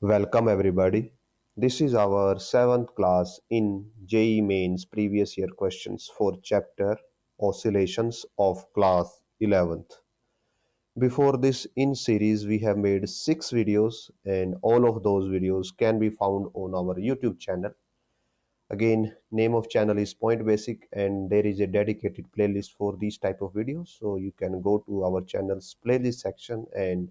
Welcome everybody. This is our 7th class in JEE Mains previous year questions for chapter Oscillations of class 11th. Before this in series we have made 6 videos and all of those videos can be found on our YouTube channel. Again, name of channel is Point Basic and there is a dedicated playlist for these type of videos, so you can go to our channel's playlist section and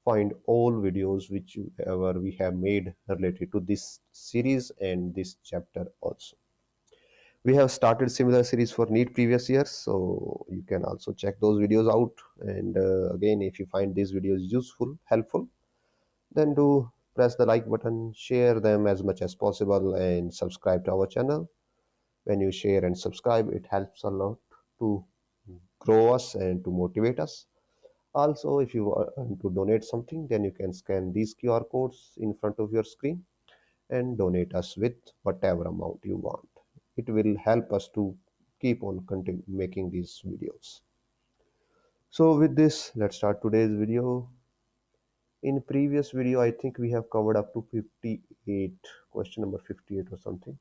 find all videos which ever we have made related to this series and this chapter also. We have started similar series for NEET previous years, so you can also check those videos out. And again, if you find these videos useful, helpful, then do press the like button, share them as much as possible, and subscribe to our channel. When you share and subscribe, it helps a lot to grow us and to motivate us. Also, if you want to donate something, then you can scan these QR codes in front of your screen and donate us with whatever amount you want. It will help us to keep on making these videos. So with this, let's start today's video. In previous video, I think we have covered up to 58, question number 58 or something.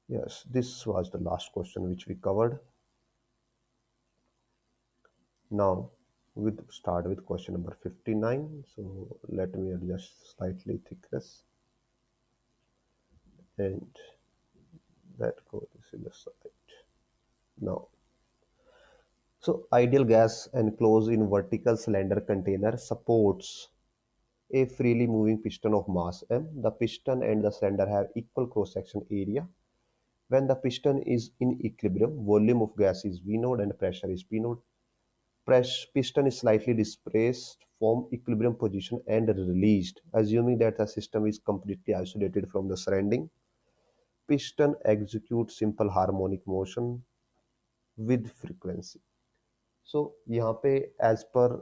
Yes, this was the last question which we covered. Now we'll start with question number 59. So let me adjust slightly thickness and that goes in the side. Now, so ideal gas enclosed in vertical cylinder container supports a freely moving piston of mass m. The piston and the cylinder have equal cross section area. When the piston is in equilibrium, volume of gas is V naught and pressure is P naught. Piston is slightly displaced from equilibrium position and released. Assuming that the system is completely isolated from the surrounding, piston executes simple harmonic motion with frequency. So यहाँ पे as per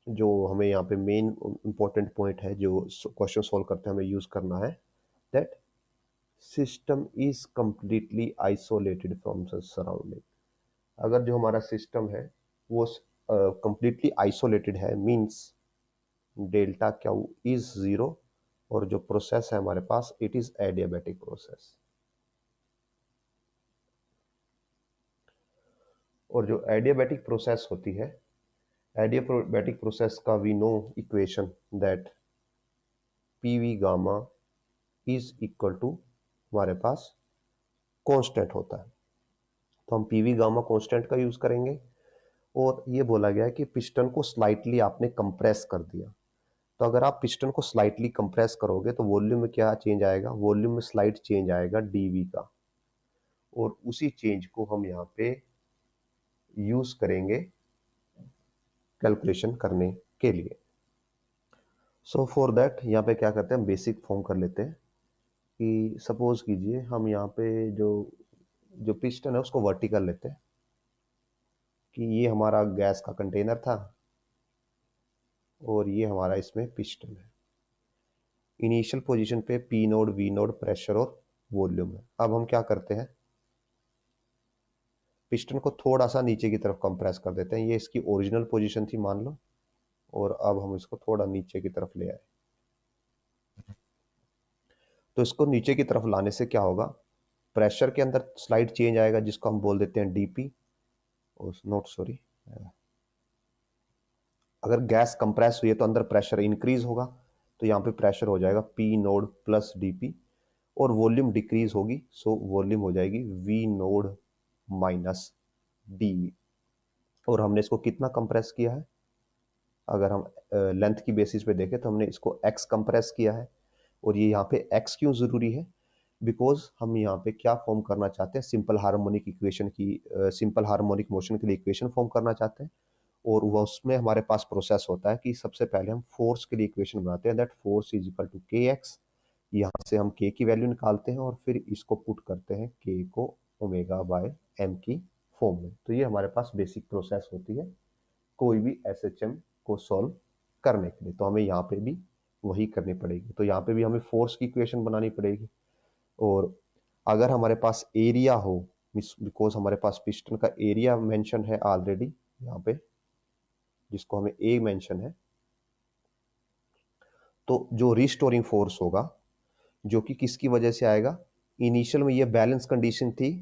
जो हमें यहाँ पे main important point है जो question solve करते हैं हमें यूज करना है that system is completely isolated from surrounding. अगर जो हमारा सिस्टम है वो कंप्लीटली आइसोलेटेड है means delta Q is zero और जो प्रोसेस है हमारे पास इट इज एडियाबैटिक प्रोसेस. और जो एडियाबैटिक प्रोसेस होती है, एडियाबैटिक प्रोसेस का we know equation that P V gamma is equal to हमारे पास कांस्टेंट होता है. तो हम पी वी गामा कांस्टेंट का यूज करेंगे और ये बोला गया है कि पिस्टन को स्लाइटली आपने कंप्रेस कर दिया. तो अगर आप पिस्टन को स्लाइटली कंप्रेस करोगे तो वॉल्यूम में क्या चेंज आएगा, वॉल्यूम में स्लाइट चेंज आएगा डीवी का, और उसी चेंज को हम यहाँ पे यूज करेंगे कैलकुलेशन करने के लिए. सो फॉर दैट यहाँ पे क्या करते हैं, बेसिक फॉर्म कर लेते हैं कि सपोज कीजिए हम यहाँ पे जो जो पिस्टन है उसको वर्टिकल लेते हैं कि ये हमारा गैस का कंटेनर था और ये हमारा इसमें पिस्टन है. इनिशियल पोजीशन पे P naught V naught pressure और वॉल्यूम है. अब हम क्या करते हैं, पिस्टन को थोड़ा सा नीचे की तरफ कंप्रेस कर देते हैं. ये इसकी ओरिजिनल पोजीशन थी मान लो, और अब हम इसको थोड़ा नीचे की तरफ ले आए. तो इसको नीचे की तरफ लाने से क्या होगा, प्रेशर के अंदर स्लाइड चेंज आएगा जिसको हम बोल देते हैं डीपी. नोट सॉरी, अगर गैस कंप्रेस हुई है तो अंदर प्रेशर इंक्रीज होगा, तो यहाँ पे प्रेशर हो जाएगा पी नोड प्लस डीपी, और वॉल्यूम डिक्रीज होगी सो वॉल्यूम हो जाएगी वी नोड माइनस डी. और हमने इसको कितना कंप्रेस किया है, अगर हम लेंथ की बेसिस पे देखें तो हमने इसको x कंप्रेस किया है. और ये यहाँ पे x क्यों ज़रूरी है, बिकॉज हम यहाँ पे क्या फॉर्म करना चाहते हैं, सिंपल हार्मोनिक इक्वेशन की सिंपल हार्मोनिक मोशन के लिए इक्वेशन फॉर्म करना चाहते हैं. और वह उसमें हमारे पास प्रोसेस होता है कि सबसे पहले हम फोर्स के लिए इक्वेशन बनाते हैं that force is equal to K X. यहाँ से हम के की वैल्यू निकालते हैं और फिर इसको पुट करते हैं के को ओमेगा बाय एम की फॉर्म में. तो ये हमारे पास बेसिक प्रोसेस होती है कोई भी एसएचएम को सॉल्व करने के लिए. तो हमें यहाँ पे भी वही करनी पड़ेगी. तो यहाँ पे भी हमें फोर्स की इक्वेशन बनानी पड़ेगी. और अगर हमारे पास एरिया हो, बिकॉज हमारे पास पिस्टन का एरिया मेंशन है ऑलरेडी यहाँ पे, जिसको हमें ए मेंशन है, तो जो रिस्टोरिंग फोर्स होगा, जो कि किसकी वजह से आएगा, इनिशियल में ये बैलेंस कंडीशन थी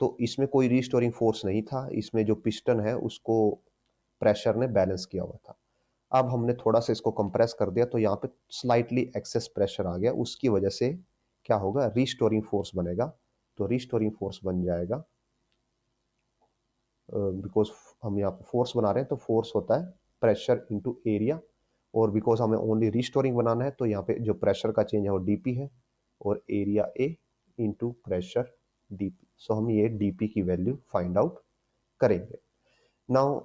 तो इसमें कोई रिस्टोरिंग फोर्स नहीं था, इसमें जो पिस्टन है उसको प्रेशर ने बैलेंस किया हुआ था। अब हमने थोड़ा सा इसको कंप्रेस कर दिया तो यहाँ पे स्लाइटली एक्सेस प्रेशर आ गया, उसकी वजह से क्या होगा, रिस्टोरिंग फोर्स बनेगा। तो रिस्टोरिंग फोर्स बन जाएगा, बिकॉज हम यहाँ पे फोर्स बना रहे हैं तो फोर्स होता है प्रेशर इंटू एरिया, और बिकॉज हमें ओनली रिस्टोरिंग बनाना है तो यहाँ पे जो प्रेशर का चेंज है वो डीपी है, और area A into pressure DP. So हम ये डीपी की वैल्यू फाइंड आउट करेंगे। नाउ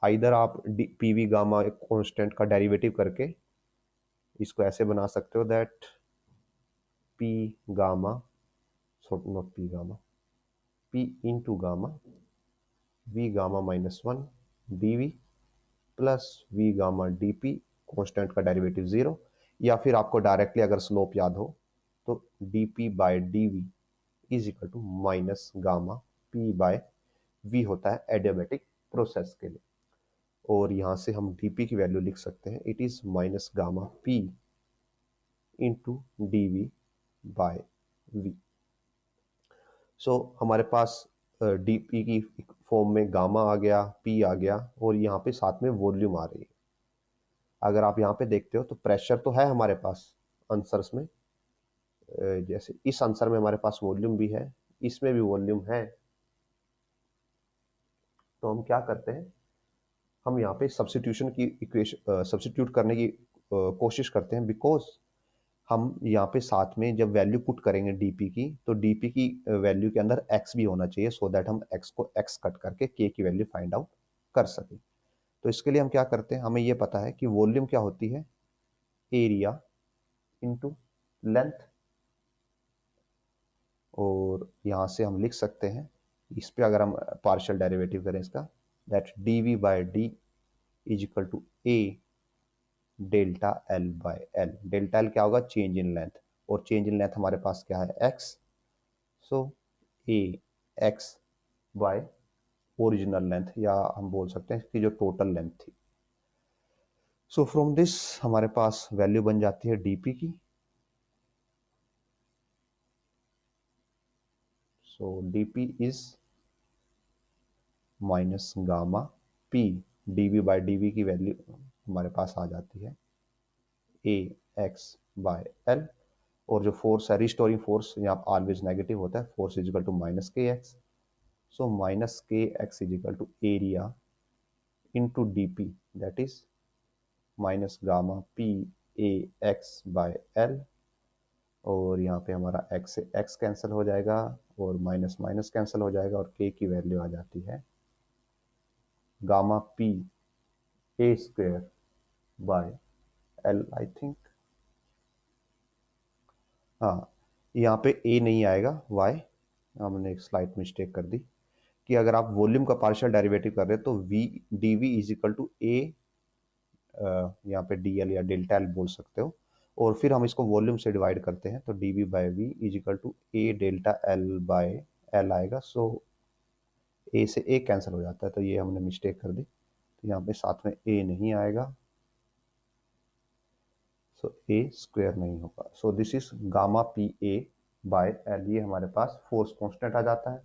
आइदर आप पीवी गामा एक कांस्टेंट का डेरिवेटिव करके इसको ऐसे बना सकते हो that P gamma, not P gamma, P into gamma V gamma -1 dv plus V gamma dp, constant का डेरिवेटिव 0, या फिर आपको डायरेक्टली अगर स्लोप याद हो तो dp by dv is equal to minus gamma p by v होता है एडियाबैटिक प्रोसेस के लिए, और यहाँ से हम dp की वैल्यू लिख सकते हैं, it is minus gamma p into dv by v। So हमारे पास डीपी की फॉर्म में गामा आ गया, पी आ गया, और यहाँ पे साथ में वॉल्यूम आ रही है। अगर आप यहाँ पे देखते हो तो प्रेशर तो है हमारे पास आंसर्स में, जैसे इस आंसर में हमारे पास वॉल्यूम भी है, इसमें भी वॉल्यूम है। तो हम क्या करते हैं, हम यहाँ पे सब्स्टिट्यूशन की इक्वेशन सब्स्टिट्यूट करने की कोशिश करते हैं, बिकॉज हम यहाँ पे साथ में जब वैल्यू पुट करेंगे डीपी की तो डीपी की वैल्यू के अंदर एक्स भी होना चाहिए, सो दैट हम एक्स को एक्स कट करके के की वैल्यू फाइंड आउट कर सकें। तो इसके लिए हम क्या करते हैं, हमें ये पता है कि वॉल्यूम क्या होती है, एरिया इंटू लेंथ, और यहाँ से हम लिख सकते हैं इस पे अगर हम पार्शियल डेरिवेटिव करें इसका, that D V by D is equal to A delta L by L. Delta L क्या होगा, चेंज इन लेंथ, और चेंज इन लेंथ हमारे पास क्या है, X, so A X by original length, या हम बोल सकते हैं कि जो टोटल लेंथ थी। सो फ्रॉम दिस हमारे पास वैल्यू बन जाती है डीपी की, so DP is minus gamma P, DV by DV की वैल्यू हमारे पास आ जाती है ए एक्स बाय एल, और जो फोर्स है रिस्टोरिंग फोर्स यहाँ ऑलवेज नेगेटिव होता है, force is equal to minus K X, so minus K X is equal to area into D P, that is minus gamma P A X by L, और यहाँ पे हमारा x से x cancel हो जाएगा और माइनस माइनस कैंसिल हो जाएगा, और के की वैल्यू आ जाती है gamma P A square by L, I think, हाँ यहाँ पे ए नहीं आएगा, वाई, हमने एक स्लाइट मिस्टेक कर दी कि अगर आप वॉल्यूम का पार्शियल डेरिवेटिव कर रहे हो तो V D V is equal to A, यहाँ पे डी एल या डेल्टा एल बोल सकते हो, और फिर हम इसको वॉल्यूम से डिवाइड करते हैं तो D V by V is equal to A delta L by L आएगा। सो ए से ए कैंसिल हो जाता है, तो ये हमने मिस्टेक कर दी, तो यहाँ पे साथ में ए नहीं आएगा, सो ए स्क्वेयर नहीं होगा। So this is gamma P A by L, ये हमारे पास फोर्स कांस्टेंट आ जाता है।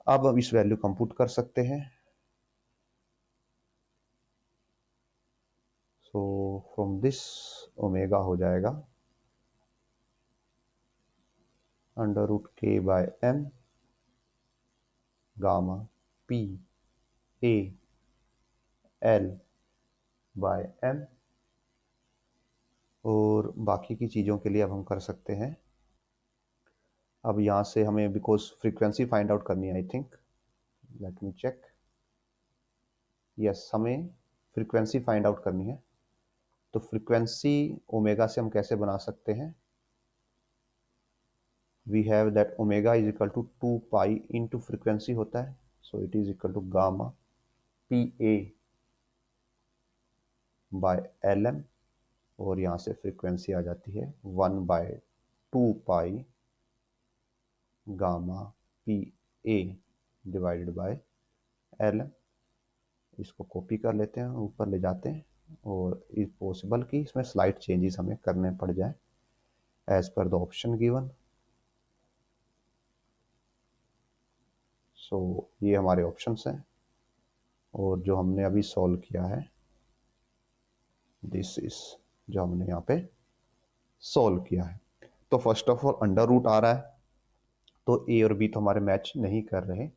अब हम इस वैल्यू कंप्यूट कर सकते हैं, सो फ्रॉम दिस ओमेगा हो जाएगा under root K by M gamma P A L by M, और बाकी की चीज़ों के लिए अब हम कर सकते हैं, अब यहाँ से हमें बिकॉज फ्रीक्वेंसी फाइंड आउट करनी है, I think, let me check, yes हमें फ्रीक्वेंसी फाइंड आउट करनी है। तो फ्रीक्वेंसी ओमेगा से हम कैसे बना सकते हैं, we have that omega is equal to 2 pi into frequency होता है, so it is equal to gamma P A by L M, और यहाँ से फ्रीक्वेंसी आ जाती है 1/2 pi gamma P A divided by L M. इसको कॉपी कर लेते हैं, ऊपर ले जाते हैं, और इज पॉसिबल कि इसमें स्लाइट चेंजेस हमें करने पड़ जाए as per the option given. सो ये हमारे ऑप्शंस हैं और जो हमने अभी सॉल्व किया है दिस इज जो हमने यहाँ पे सॉल्व किया है। तो first of all under root आ रहा है, तो ए और बी तो हमारे मैच नहीं कर रहे।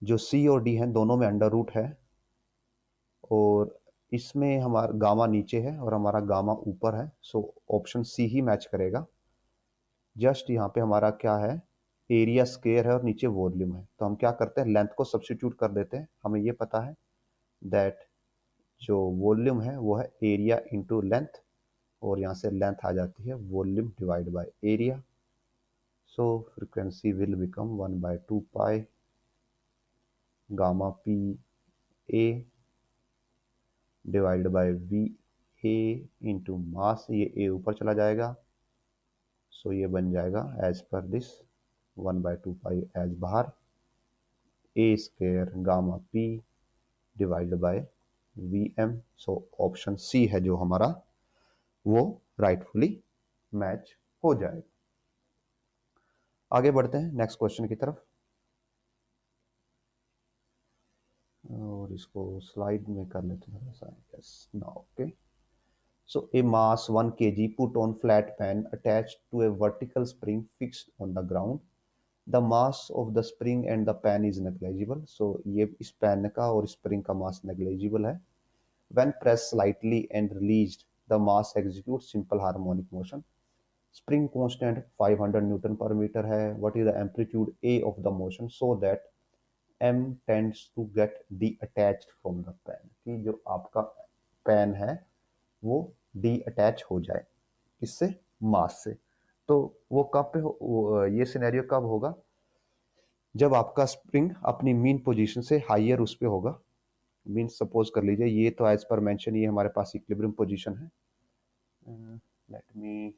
जो सी और डी हैं दोनों में अंडर रूट है, और इसमें हमारा गामा नीचे है और हमारा गामा ऊपर है, सो ऑप्शन सी ही मैच करेगा। जस्ट यहाँ पे हमारा क्या है, एरिया स्क्वायर है और नीचे वॉल्यूम है, तो हम क्या करते हैं लेंथ को सब्स्टिट्यूट कर देते हैं। हमें ये पता है दैट जो वॉल्यूम है वो है एरिया इंटू लेंथ, और यहाँ से लेंथ आ जाती है volume divide by area. So frequency will become 1/2 pi gamma P A divide by V A into mass, ये ए ऊपर चला जाएगा, सो ये बन जाएगा as per this 1/2 pi as बाहर A square gamma P divide by V M. So option C है जो हमारा वो राइटफुली मैच हो जाएगा। आगे बढ़ते हैं नेक्स्ट क्वेश्चन की तरफ, और इसको स्लाइड में कर लेते हैं थोड़ा सा। Yes now okay. So a mass 1 kg put on flat pan attached to a vertical spring fixed on the ground. The mass of the spring and the pan is negligible. So ये इस pan का और spring का मास negligible है। When pressed slightly and released, the mass executes simple harmonic motion. Spring constant 500 Newton per meter है। What is the amplitude A of the motion so that M tends to get detached from the pan? कि जो आपका pan है वो D attach हो जाए इससे, मास से। तो वो कब पे ये सिनेरियो कब होगा, जब आपका स्प्रिंग अपनी मीन पोजीशन से हाइयर उस पे होगा। मीन सपोज कर लीजिए ये तो एज पर मेंशन ये हमारे पास इक्विलिब्रियम पोजीशन है। Let me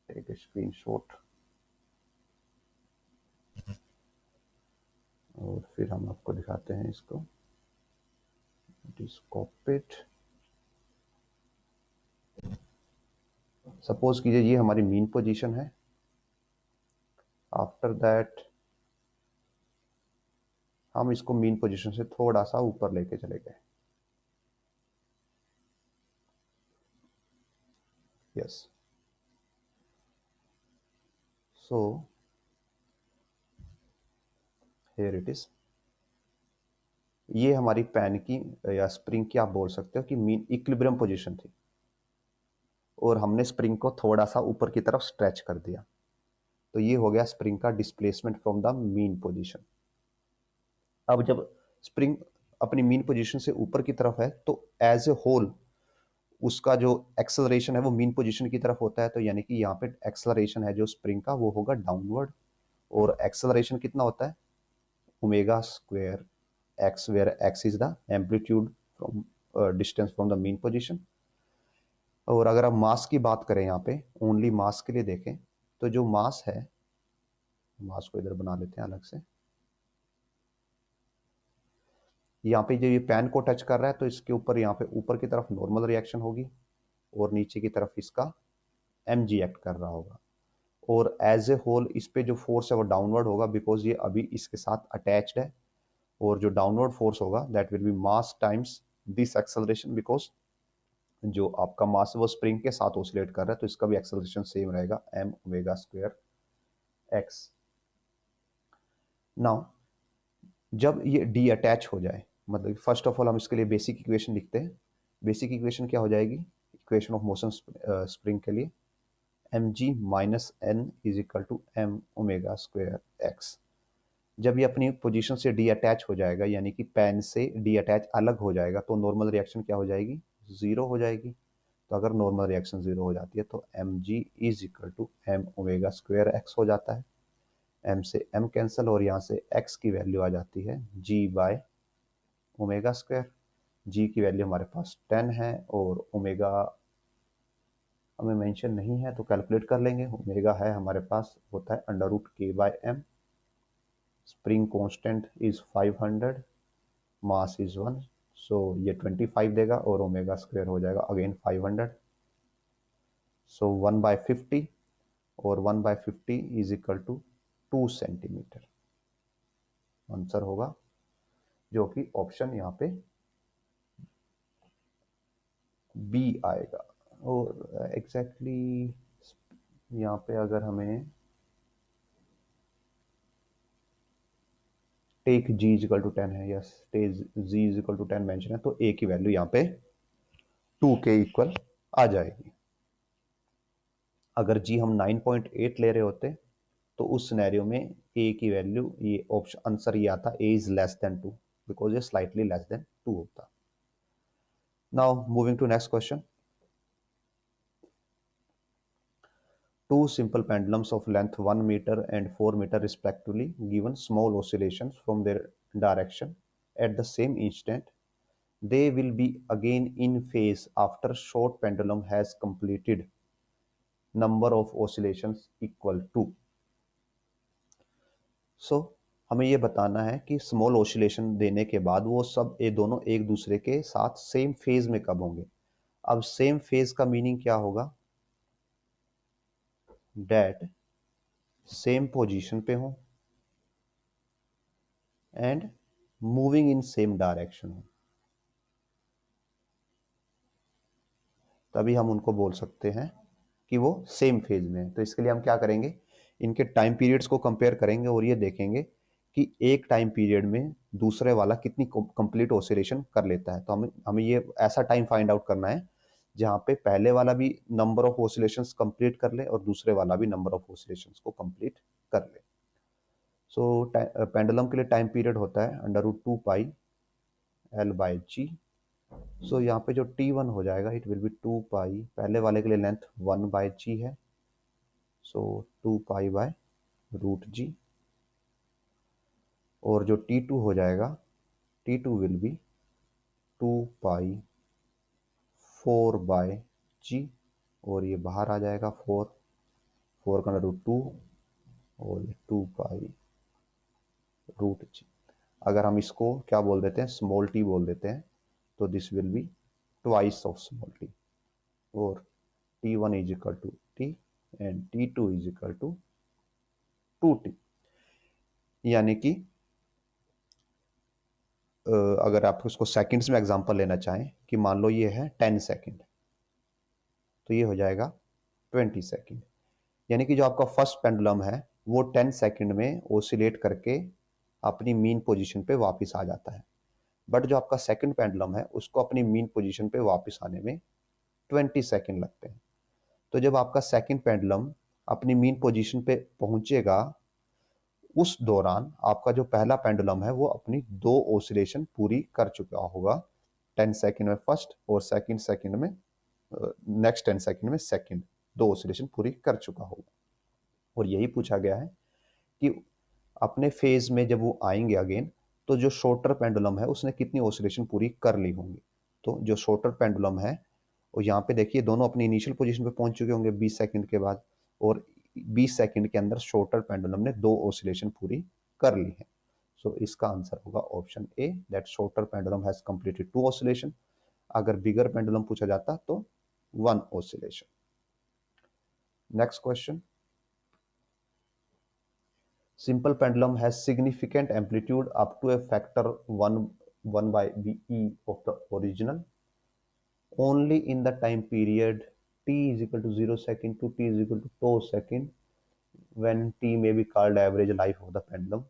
take a screenshot और फिर हम आपको दिखाते हैं इसको। डिस्कॉपिट सपोज कीजिए ये हमारी मीन पोजीशन है। आफ्टर दैट हम इसको मीन पोजीशन से थोड़ा सा ऊपर लेके चले गए। Yes so here it is. ये हमारी पैन की या स्प्रिंग की आप बोल सकते हो कि मीन इक्विलिब्रियम पोजीशन थी, और हमने स्प्रिंग को थोड़ा सा ऊपर की तरफ स्ट्रेच कर दिया, तो ये हो गया स्प्रिंग का displacement from the mean position. अब जब स्प्रिंग अपनी मीन पोजीशन से ऊपर की तरफ है तो एज ए होल उसका जो एक्सेलरेशन है वो मीन पोजीशन की तरफ होता है, तो यानी कि यहाँ पे एक्सेलरेशन है जो स्प्रिंग का वो होगा डाउनवर्ड। और एक्सेलरेशन कितना होता है, omega square X, where X is the amplitude from distance from the mean position. और अगर आप मास की बात करें यहाँ पे ओनली मास के लिए देखें, तो जो मास है, मास को इधर बना लेते हैं अलग से। यहाँ पे जो ये पैन को टच कर रहा है तो इसके ऊपर यहाँ पे ऊपर की तरफ नॉर्मल रिएक्शन होगी और नीचे की तरफ इसका एम जी एक्ट कर रहा होगा, और एज ए होल इस पे जो फोर्स है वो डाउनवर्ड होगा बिकॉज ये अभी इसके साथ अटैच्ड है। और जो डाउनवर्ड फोर्स होगा that will be mass times this acceleration, because जो आपका मास है वो स्प्रिंग के साथ ऑसिलेट कर रहा है, तो इसका भी एक्सेलरेशन सेम रहेगा M omega square X. Now जब ये डी अटैच हो जाए, मतलब फर्स्ट ऑफ ऑल हम इसके लिए बेसिक इक्वेशन लिखते हैं। बेसिक इक्वेशन क्या हो जाएगी, इक्वेशन ऑफ मोशन स्प्रिंग के लिए M G minus N is equal to M omega square X. जब ये अपनी पोजीशन से डी अटैच हो जाएगा, यानी कि पैन से डी अटैच अलग हो जाएगा, तो नॉर्मल रिएक्शन क्या हो जाएगी, जीरो हो जाएगी। तो अगर नॉर्मल रिएक्शन जीरो हो जाती है तो M G is equal to M omega square X हो जाता है। एम से एम कैंसिल और यहाँ से एक्स की वैल्यू आ जाती है जी बाय ओमेगा स्क्वायर। जी की वैल्यू हमारे पास 10 है और ओमेगा हमें मेंशन नहीं है तो कैलकुलेट कर लेंगे। ओमेगा है हमारे पास होता है under root K by M. Spring constant is 500, mass is 1, so ये 25 देगा और ओमेगा स्क्वायर हो जाएगा अगेन 500। सो 1/50 और 1/50 is equal to 2 centimetre. Answer होगा जो कि ऑप्शन यहाँ पे बी आएगा। और एग्जैक्टली यहाँ पे अगर हमें टेक जी इजिकल टू 10 है, yes take G is equal to 10 mention है, तो ए की वैल्यू यहाँ पे 2 के इक्वल आ जाएगी। अगर जी हम 9.8 ले रहे होते तो उस सिनेरियो में ए की वैल्यू, ये ऑप्शन आंसर ये आता A is less than 2, because ये स्लाइटली लेस देन 2 होता। Now moving to next question. Two simple pendulums of length 1 meter and 4 meter respectively given small oscillations from their direction at the same instant. They will be again in phase after short pendulum has completed number of oscillations equal to. So हमें ये बताना है कि small oscillation देने के बाद वो सब ये दोनों एक दूसरे के साथ सेम फेज में कब होंगे। अब सेम फेज का मीनिंग क्या होगा? डेट सेम पोजीशन पे हो and moving in same direction हो, तभी हम उनको बोल सकते हैं कि वो सेम फेज में है। तो इसके लिए हम क्या करेंगे, इनके टाइम पीरियड्स को कंपेयर करेंगे और ये देखेंगे कि एक टाइम पीरियड में दूसरे वाला कितनी कंप्लीट ऑसिलेशन कर लेता है। तो हमें हमें ये ऐसा टाइम फाइंड आउट करना है जहाँ पे पहले वाला भी नंबर ऑफ ऑसिलेशंस कंप्लीट कर ले और दूसरे वाला भी नंबर ऑफ ऑसिलेशंस को कंप्लीट कर ले। सो पेंडुलम के लिए टाइम पीरियड होता है √2πL/g। सो यहाँ पे जो T1 हो जाएगा इट विल बी 2π, पहले वाले के लिए लेंथ 1/g है, सो 2π/√g। और जो T2 हो जाएगा T2 विल बी 2π/4/g, और ये बाहर आ जाएगा 4 का √2 और ये 2π√g। अगर हम इसको क्या बोल देते हैं, स्मॉल टी बोल देते हैं, तो this will be twice of small T, और T1 is equal to T and T2 is equal to 2t। यानी कि अगर आप उसको सेकंड्स में एग्जांपल लेना चाहें कि मान लो ये है 10 सेकंड, तो ये हो जाएगा 20 सेकंड। यानी कि जो आपका फर्स्ट पेंडुलम है वो 10 सेकंड में ओसिलेट करके अपनी मीन पोजीशन पे वापस आ जाता है, बट जो आपका सेकंड पेंडुलम है उसको अपनी मीन पोजीशन पे वापस आने में 20 सेकंड लगते हैं। तो जब आपका सेकंड पेंडुलम अपनी मीन पोजीशन पे पहुंचेगा, उस दौरान आपका जो पहला पेंडुलम है वो अपनी 2 ऑसिलेशन पूरी कर चुका होगा, 10 सेकंड में फर्स्ट और सेकंड सेकंड में नेक्स्ट 10 सेकंड में सेकंड, 2 ऑसिलेशन पूरी कर चुका होगा। और यही पूछा गया है कि अपने फेज में जब वो आएंगे अगेन, तो जो शॉर्टर पेंडुलम है उसने कितनी ऑसिलेशन पूरी कर ली होंगी। तो जो शॉर्टर पेंडुलम है, और यहाँ पे देखिए दोनों अपनी इनिशियल पोजीशन पे पहुंच चुके होंगे 20 सेकंड के बाद, और 20 सेकंड के अंदर शॉर्टर पेंडुलम ने 2 ऑसिलेशन पूरी कर ली है। सो इसका आंसर होगा option A, that shorter pendulum has completed 2 oscillation. अगर बिगर पेंडुलम पूछा जाता तो 1 oscillation. Next question. Simple pendulum has significant amplitude up to a factor 1 by VE of the original only in the time period t is equal to 0 second to t is equal to tau second, when t may be called average life of the pendulum.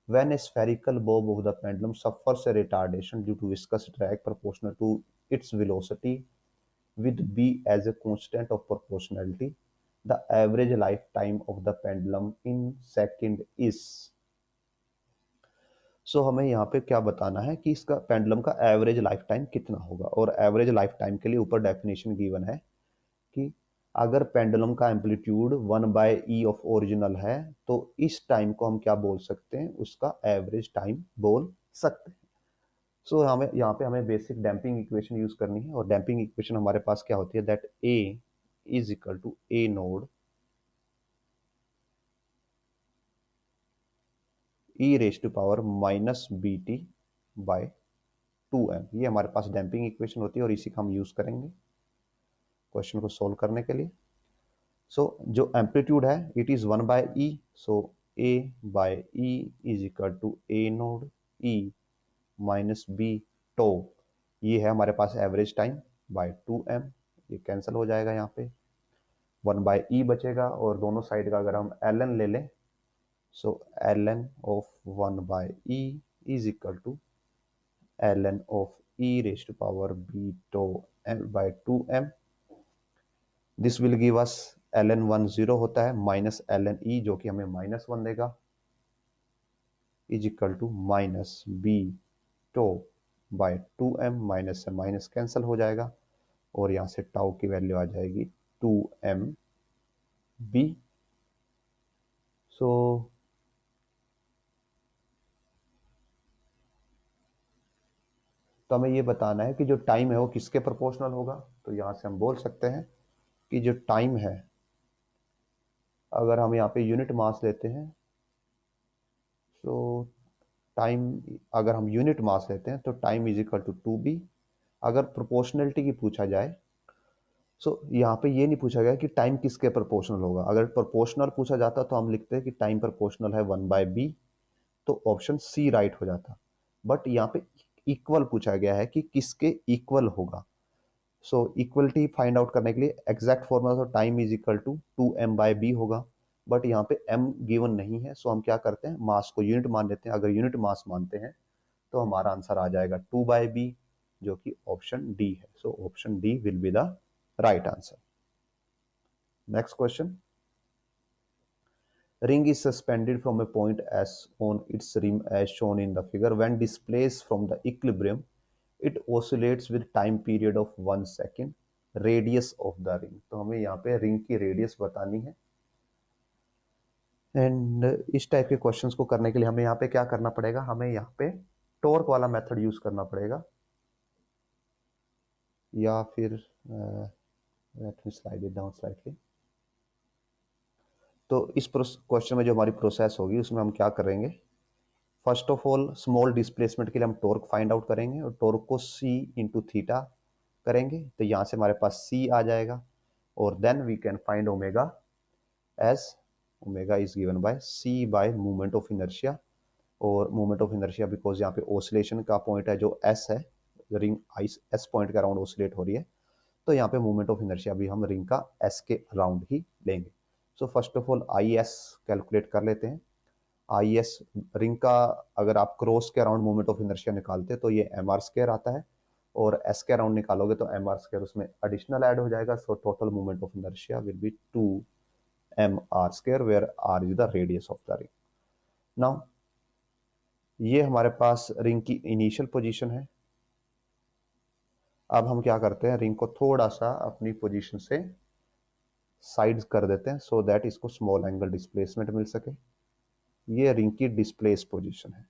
When a spherical bob of the pendulum suffers a retardation due to viscous drag proportional to its velocity with b as a constant of proportionality, the average lifetime of the pendulum in second is। सो हमें यहाँ पे क्या बताना है कि इसका pendulum का average life time कितना होगा। और एवरेज लाइफ टाइम के लिए ऊपर डेफिनेशन गिवन है कि अगर पेंडुलम का एम्पलीट्यूड 1/e ऑफ ओरिजिनल है तो इस टाइम को हम क्या बोल सकते हैं, उसका एवरेज टाइम बोल सकते हैं। सो हमें यहाँ पे हमें बेसिक डैम्पिंग इक्वेशन यूज करनी है, और डैम्पिंग इक्वेशन हमारे पास क्या होती है, that A is equal to A naught e raised to power minus bt by 2m। ये हमारे पास डैम्पिंग इक्वेशन होती है और इसी का हम यूज करेंगे क्वेश्चन को सोल्व करने के लिए। सो जो एम्पलीट्यूड है it is 1/e, so a/e is equal to a naught e minus b tau, ये है हमारे पास एवरेज टाइम बाय 2m, ये कैंसिल हो जाएगा, यहाँ पे 1/e बचेगा और दोनों साइड का अगर हम ln ले लें, so ln of 1/e is equal to ln of e raise to power b tau m by 2m। This will give us ln1 0 होता है माइनस ln e जो कि हमें -1 देगा is equal to minus b tau by 2m, minus से minus cancel हो जाएगा और यहाँ से टाउ की वैल्यू आ जाएगी 2m b। सो तो हमें ये बताना है कि जो टाइम है वो किसके प्रोपोर्शनल होगा। तो यहाँ से हम बोल सकते हैं कि जो टाइम है, अगर हम यहाँ पे यूनिट मास लेते हैं, तो टाइम, अगर हम यूनिट मास लेते हैं तो time is equal to 2b। अगर प्रोपोर्शनलिटी की पूछा जाए, सो यहाँ पे ये नहीं पूछा गया कि टाइम किसके प्रोपोर्शनल होगा। अगर प्रोपोर्शनल पूछा जाता तो हम लिखते हैं कि टाइम प्रोपोर्शनल है 1/b, तो ऑप्शन सी राइट हो जाता। बट यहाँ पे इक्वल पूछा गया है कि किसके इक्वल होगा। सो इक्वलिटी फाइंड आउट करने के लिए एग्जैक्ट फॉर्मूला तो time is equal to 2m/b होगा, बट यहाँ पे m गिवन नहीं है। सो हम क्या करते हैं, मास को यूनिट मान लेते हैं। अगर यूनिट मास मानते हैं तो हमारा आंसर आ जाएगा 2/b, जो कि ऑप्शन डी है। So option D will be the right answer. Next question, ring is suspended from a point S on its rim as shown in the figure. When displaced from the equilibrium, it oscillates with time period of 1 second. Radius of the ring, तो हमें यहाँ पे ring की radius बतानी है। And इस type के questions को करने के लिए हमें यहाँ पे क्या करना पड़ेगा, हमें यहाँ पे टॉर्क वाला मेथड यूज करना पड़ेगा, या फिर let me slide it down slightly. तो इस क्वेश्चन में जो हमारी प्रोसेस होगी उसमें हम क्या करेंगे, first of all small displacement के लिए हम टॉर्क फाइंड आउट करेंगे और टॉर्क को c इंटू थीटा करेंगे, तो यहाँ से हमारे पास c आ जाएगा। और then we can find omega as omega is given by c by movement of inertia. और मूवमेंट ऑफ इनर्शिया बिकॉज यहाँ पे ओसिलेशन का पॉइंट है जो s है, रिंग s पॉइंट के अराउंड ओसिलेट हो रही है, तो यहाँ पे मूवमेंट ऑफ इनर्शिया भी हम रिंग का s के अराउंड ही लेंगे। सो first of all I S calculate कर लेते हैं। आई एस रिंग का, अगर आप क्रॉस के अराउंड मूवमेंट ऑफ इनर्शिया निकालते तो ये एम आर स्क्वायर आता है, और एस के अराउंड निकालोगे तो एम आर स्क्वायर उसमें एडिशनल ऐड हो जाएगा। So total movement of inertia will be 2mr square, where R is the radius of the ring. Now ये हमारे पास रिंग की इनिशियल पोजीशन है। अब हम क्या करते हैं, रिंग को थोड़ा सा अपनी पोजीशन से साइड कर देते हैं सो दैट इसको स्मॉल एंगल डिस्प्लेसमेंट मिल सके। ये रिंग की डिस्प्लेस पोजीशन है।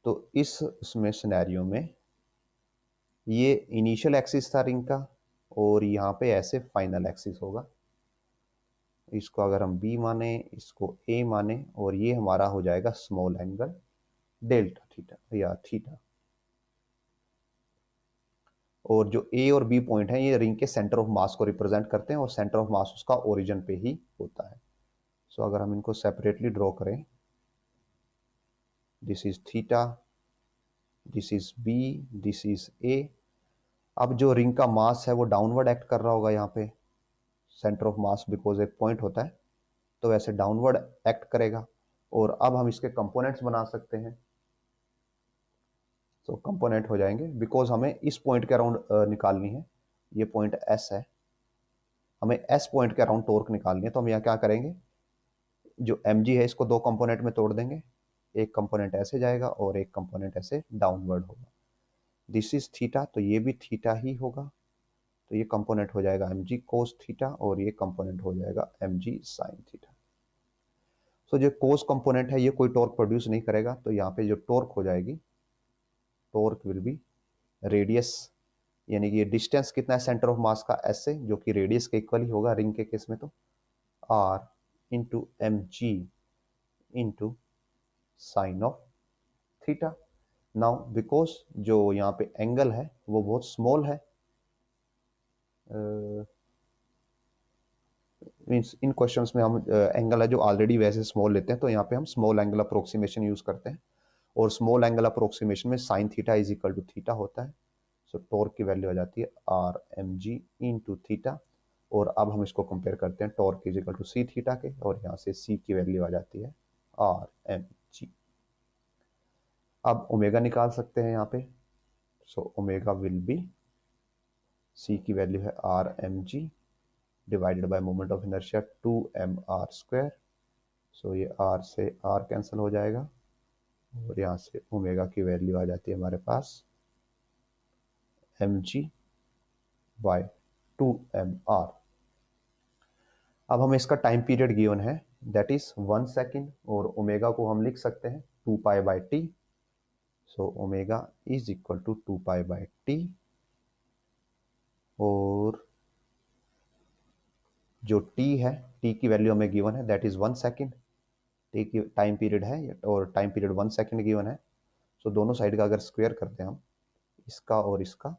तो इसमें सिनेरियो में ये इनिशियल एक्सिस था रिंग का, और यहाँ पे ऐसे फाइनल एक्सिस होगा। इसको अगर हम बी माने, इसको ए माने, और ये हमारा हो जाएगा स्मॉल एंगल डेल्टा थीटा या थीटा। और जो ए और बी पॉइंट है ये रिंग के सेंटर ऑफ मास को रिप्रेजेंट करते हैं, और सेंटर ऑफ मास उसका ओरिजिन पे ही होता है। सो अगर हम इनको सेपरेटली ड्रॉ करें, this is theta, this is B, this is A. अब जो रिंग का मास है वो डाउनवर्ड एक्ट कर रहा होगा यहाँ पे, सेंटर ऑफ मास बिकॉज एक पॉइंट होता है, तो वैसे डाउनवर्ड एक्ट करेगा। और अब हम इसके कंपोनेंट्स बना सकते हैं। सो कंपोनेंट हो जाएंगे, बिकॉज हमें इस पॉइंट के अराउंड निकालनी है, ये पॉइंट एस है, हमें एस पॉइंट के अराउंड टॉर्क निकालनी है। तो हम यहाँ क्या करेंगे, जो एम जी है इसको दो कंपोनेंट में तोड़ देंगे, एक कंपोनेंट ऐसे जाएगा और एक कंपोनेंट ऐसे डाउनवर्ड होगा। दिस इज थीटा, तो ये भी थीटा ही होगा, तो ये कंपोनेंट हो जाएगा एम जी कोस थीटा, और ये कंपोनेंट हो जाएगा एम जी साइन थीटा। सो जो कोस कंपोनेंट है ये कोई टॉर्क प्रोड्यूस नहीं करेगा, तो यहाँ पे जो टॉर्क हो जाएगी, टॉर्क विल बी रेडियस, यानी कि ये डिस्टेंस कितना है सेंटर ऑफ मास का एस से, जो कि रेडियस के इक्वल ही होगा रिंग के केस में, तो R into M G into sine of theta. Now because जो यहाँ पे एंगल है वो बहुत स्मॉल है, मीन्स इन क्वेश्चंस में हम एंगल है जो ऑलरेडी वैसे स्मॉल लेते हैं, तो यहाँ पे हम स्मॉल एंगल अप्रोक्सीमेशन यूज करते हैं, और स्मॉल एंगल अप्रोक्सीमेशन में sine theta is equal to theta होता है। सो टॉर्क की वैल्यू आ जाती है R M G into theta, और अब हम इसको कंपेयर करते हैं torque is equal to C theta के, और यहाँ से सी की वैल्यू आ जाती है आर एम जी। अब ओमेगा निकाल सकते हैं यहाँ पे, so omega will be, C की वैल्यू है R M G divided by moment of inertia 2mr²। So ये r से r कैंसिल हो जाएगा, और यहाँ से ओमेगा की वैल्यू आ जाती है हमारे पास mg बाय 2mr। अब हमें इसका टाइम पीरियड गिवन है, दैट इज 1 सेकेंड, और ओमेगा को हम लिख सकते हैं 2π/t। So omega is equal to 2π/t, और जो t है, t की वैल्यू हमें गिवन है दैट इज 1 सेकेंड, t की टाइम पीरियड है और टाइम पीरियड 1 सेकेंड गिवन है। सो दोनों साइड का अगर स्क्वायर करते हैं हम, इसका और इसका,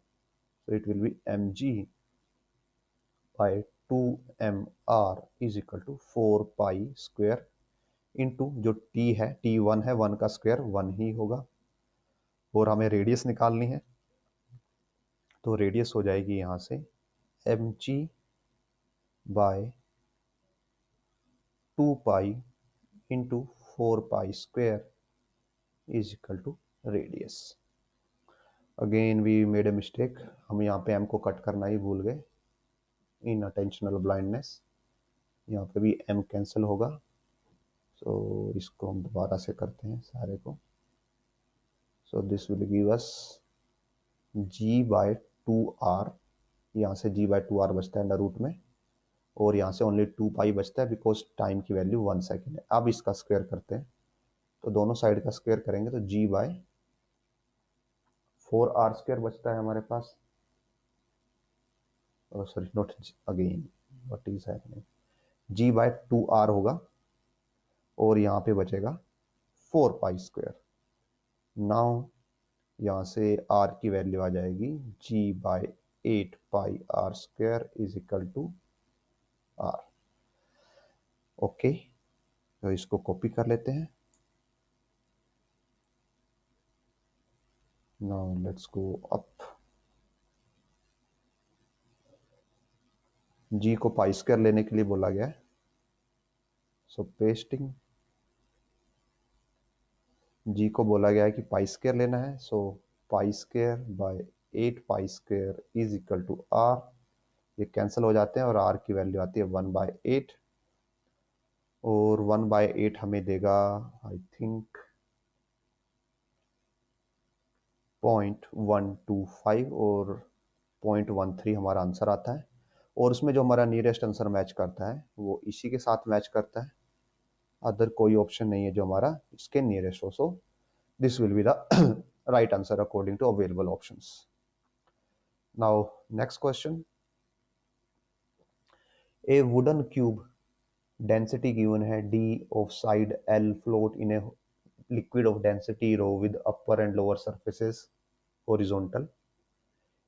so it will be mg by 2mr is equal to 4π² into जो t है, t1 है, 1 का स्क्वायर 1 ही होगा, और हमें रेडियस निकालनी है, तो रेडियस हो जाएगी यहाँ से mg by 2π into 4π² is equal to radius. Again we made a mistake, हम यहाँ पे m को कट करना ही भूल गए, इन अटेंशनल ब्लाइंडनेस, यहाँ पे भी m कैंसिल होगा। सो इसको हम दोबारा से करते हैं सारे को। सो this will give us g/2r, यहाँ से g/2r बचता है अंडर रूट में, और यहाँ से ओनली 2π बचता है बिकॉज टाइम की वैल्यू 1 सेकेंड है। अब इसका स्क्वायर करते हैं, तो दोनों साइड का स्क्वायर करेंगे तो g/4r² बचता है हमारे पास, sorry not again, what is happening, g/2r होगा, और यहाँ पे बचेगा 4π²। नाउ यहाँ से r की वैल्यू आ जाएगी g/8πr² is equal to r। Okay, तो इसको कॉपी कर लेते हैं। Now let's go up, g को π² लेने के लिए बोला गया है, सो पेस्टिंग, g को बोला गया है कि π² लेना है, सो π²/8π² इज इक्वल टू r। ये कैंसिल हो जाते हैं और r की वैल्यू आती है 1/8, और 1/8 हमें देगा आई थिंक 0.125, और 0.13 हमारा आंसर आता है, और उसमें जो हमारा नियरेस्ट आंसर मैच करता है वो इसी के साथ मैच करता है, अदर कोई ऑप्शन नहीं है जो हमारा इसके नियरेस्ट हो। So this will be the right answer according to available options. Now next question, a wooden cube density given है d of side L float in a liquid of density rho with upper and lower surfaces horizontal.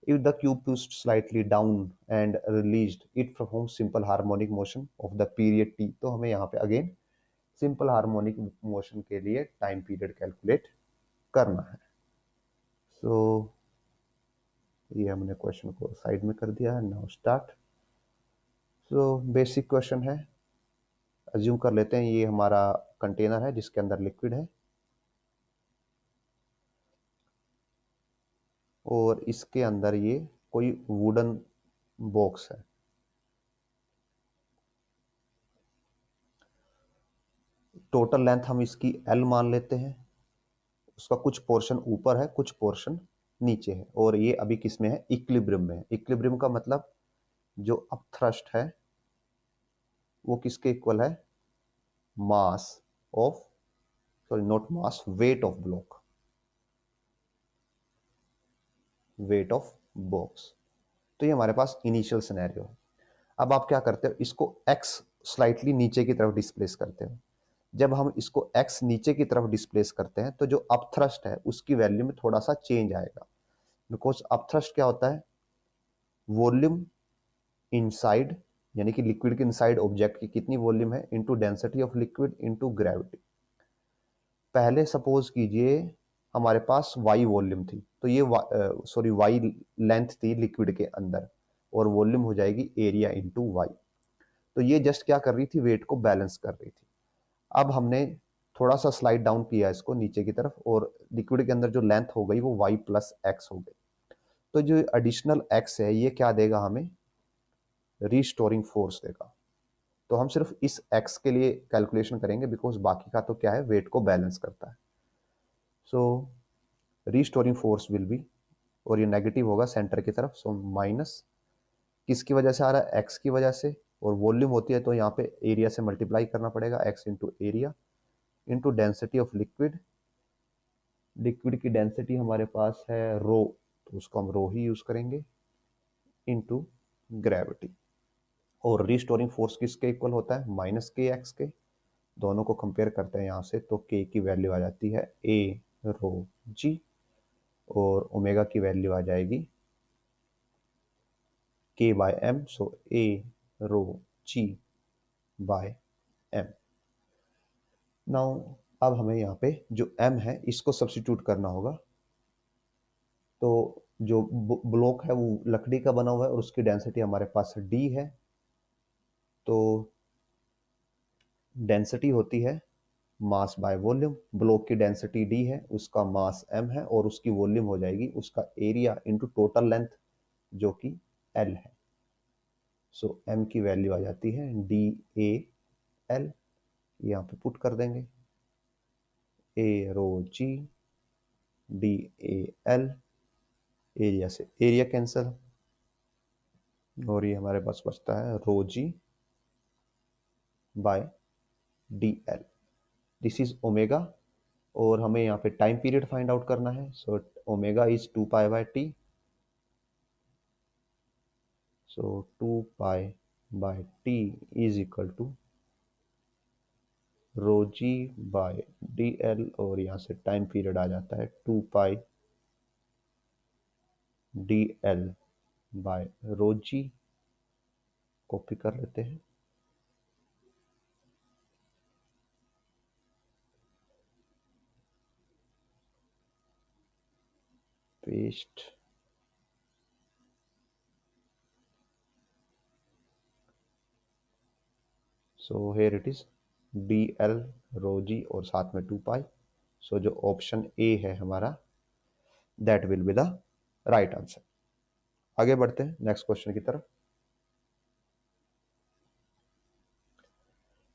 If the cube pushed slightly down and released, it performs simple harmonic motion of the period t। तो हमें यहाँ पे again simple harmonic motion के लिए time period calculate करना है। सो ये हमने क्वेश्चन को साइड में कर दिया है। Now start. So basic question है, अज्यूम कर लेते हैं ये हमारा कंटेनर है जिसके अंदर लिक्विड है, और इसके अंदर ये कोई वुडन बॉक्स है। टोटल लेंथ हम इसकी L मान लेते हैं, उसका कुछ पोर्शन ऊपर है कुछ पोर्शन नीचे है, और ये अभी किस में है, इक्विलिब्रियम में है। इक्विलिब्रियम का मतलब जो अप थ्रस्ट है वो किसके इक्वल है, mass of, sorry not mass, weight of block, weight of box. तो ये हमारे पास इनिशियल सिनेरियो है। अब आप क्या करते हो, इसको x स्लाइटली नीचे की तरफ डिस्प्लेस करते हो, जब हम इसको x नीचे की तरफ डिस्प्लेस करते हैं तो जो अपथ्रस्ट है उसकी वैल्यू में थोड़ा सा चेंज आएगा, बिकॉज अपथ्रस्ट क्या होता है, वॉल्यूम इनसाइड, यानी कि लिक्विड के इनसाइड ऑब्जेक्ट की कितनी वॉल्यूम है into density of liquid into gravity. पहले सपोज कीजिए हमारे पास y वॉल्यूम थी, तो ये y लेंथ थी लिक्विड के अंदर, और वॉल्यूम हो जाएगी एरिया इनटू y। तो ये जस्ट क्या कर रही थी, वेट को बैलेंस कर रही थी। अब हमने थोड़ा सा स्लाइड डाउन किया इसको नीचे की तरफ, और लिक्विड के अंदर जो लेंथ हो गई वो y प्लस एक्स हो गई। तो जो एडिशनल x है ये क्या देगा हमें, रिस्टोरिंग फोर्स देगा। तो हम सिर्फ इस x के लिए कैलकुलेशन करेंगे, बिकॉज बाकी का तो क्या है, वेट को बैलेंस करता है। So restoring force will be, और ये नेगेटिव होगा सेंटर की तरफ, सो माइनस किसकी वजह से आ रहा है, x की वजह से, और वॉल्यूम होती है तो यहाँ पे एरिया से मल्टीप्लाई करना पड़ेगा, x into area into density of liquid. Liquid की डेंसिटी हमारे पास है रो, तो उसको हम रो ही यूज करेंगे, इंटू ग्रेविटी। और रिस्टोरिंग फोर्स किसके इक्वल होता है, माइनस के एक्स के। दोनों को कंपेयर करते हैं यहाँ से, तो के की वैल्यू आ जाती है ए रो जी, और ओमेगा की वैल्यू आ जाएगी के by M, so A rho G bye M. Now अब हमें यहाँ पे जो m है इसको सब्स्टिट्यूट करना होगा। तो जो ब्लॉक है वो लकड़ी का बना हुआ है और उसकी डेंसिटी हमारे पास d है, तो डेंसिटी होती है मास बाय वॉल्यूम। ब्लॉक की डेंसिटी d है, उसका मास m है, और उसकी वॉल्यूम हो जाएगी उसका एरिया इंटू टोटल लेंथ जो कि l है। सो m की वैल्यू आ जाती है DAL, यहाँ पे पुट कर देंगे A rho G DAL, area से एरिया कैंसिल, और ये हमारे पास बचता है rho G by DL। This is omega, और हमें यहाँ पे टाइम पीरियड फाइंड आउट करना है। So omega is 2 pi by T, so 2 pi T is equal to rho G by DL, और यहाँ से टाइम पीरियड आ जाता है 2 पाई DL बाय रो जी। कॉपी कर लेते हैं, paste, so here it is DL रो जी और साथ में 2 पाई। सो जो ऑप्शन ए है हमारा, that will be the right answer. आगे बढ़ते हैं नेक्स्ट क्वेश्चन की तरफ।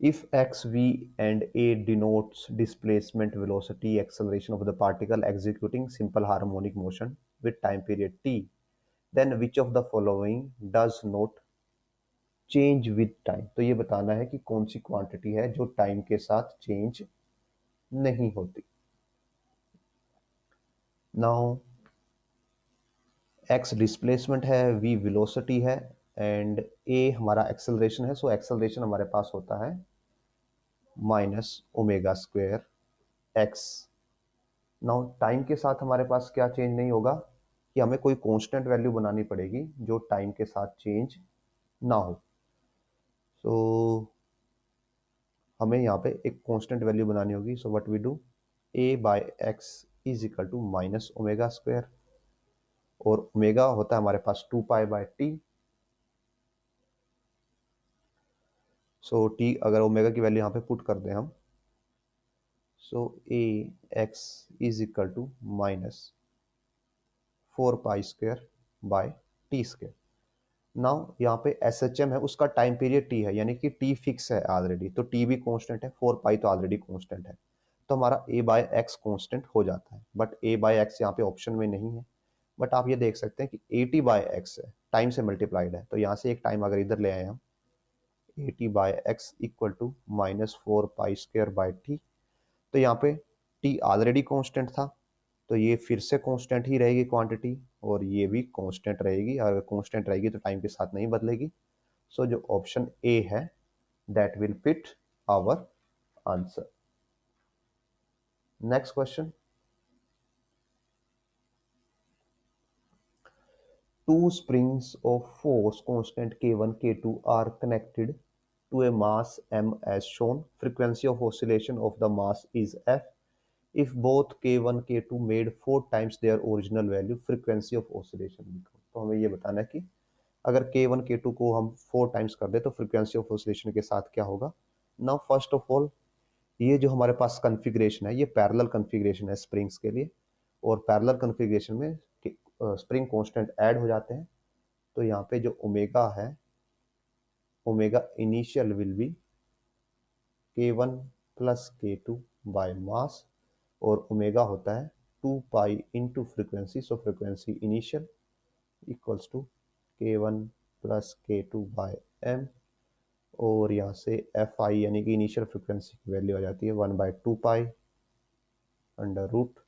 If x, v and a denotes displacement, velocity, acceleration of the particle executing simple harmonic motion with time period t, then which of the following does not change with time? तो ये बताना है कि कौन सी quantity है जो time के साथ चेंज नहीं होती। नाउ x डिस्प्लेसमेंट है, v वेलोसिटी है, एंड a हमारा एक्सेलरेशन है। सो एक्सेलरेशन हमारे पास होता है minus omega square X. Now time के साथ हमारे पास क्या चेंज नहीं होगा, कि हमें कोई कांस्टेंट वैल्यू बनानी पड़ेगी जो टाइम के साथ चेंज ना हो। सो हमें यहाँ पे एक कांस्टेंट वैल्यू बनानी होगी। So what we do, a by X is equal to minus omega square, और ओमेगा होता है हमारे पास 2 pi by T. So T अगर ओमेगा की वैल्यू यहाँ पे पुट कर दें हम, so A X is equal to minus 4 pi square by T square. Now यहाँ पे एस एच एम है, उसका टाइम पीरियड टी है, यानी कि टी फिक्स है ऑलरेडी, तो टी भी कांस्टेंट है, 4 पाई तो ऑलरेडी कांस्टेंट है, तो हमारा ए बाय एक्स कांस्टेंट हो जाता है। बट ए बाय एक्स यहाँ पे ऑप्शन में नहीं है, बट आप ये देख सकते हैं कि ए टी बाय एक्स है, टाइम से मल्टीप्लाइड है, तो यहाँ से एक टाइम अगर इधर ले आए हम, A T by X equal to minus 4 pi square by T, तो यहाँ पे टी ऑलरेडी कांस्टेंट था, तो ये फिर से कांस्टेंट ही रहेगी क्वांटिटी, और ये भी कांस्टेंट रहेगी। अगर कांस्टेंट रहेगी तो टाइम के साथ नहीं बदलेगी। सो जो ऑप्शन ए है that will fit our answer. Next question. Two springs of force constant K1, K2 are connected to a mass m as shown. Frequency of oscillation of the mass is f. If both K1, K2 made 4 times their original value, frequency of oscillation becomes. तो हमें ये बताना है कि अगर K1, K2 को हम 4 times कर दे तो फ्रीक्वेंसी ऑफ ऑसिलेशन के साथ क्या होगा. नाउ फर्स्ट ऑफ ऑल, ये जो हमारे पास कॉन्फ़िगरेशन है ये पैरेलल कॉन्फ़िगरेशन है स्प्रिंग्स के लिए, और पैरेलल कॉन्फ़िगरेशन में स्प्रिंग कांस्टेंट ऐड हो जाते हैं. तो यहाँ पे जो ओमेगा है, omega initial will be K1 plus K2 by mass, और ओमेगा होता है 2 pi into frequency. So frequency initial equals to K1 plus K2 by m, और यहाँ से एफ आई यानी कि इनिशियल फ्रिक्वेंसी की वैल्यू आ जाती है 1/2 pi under root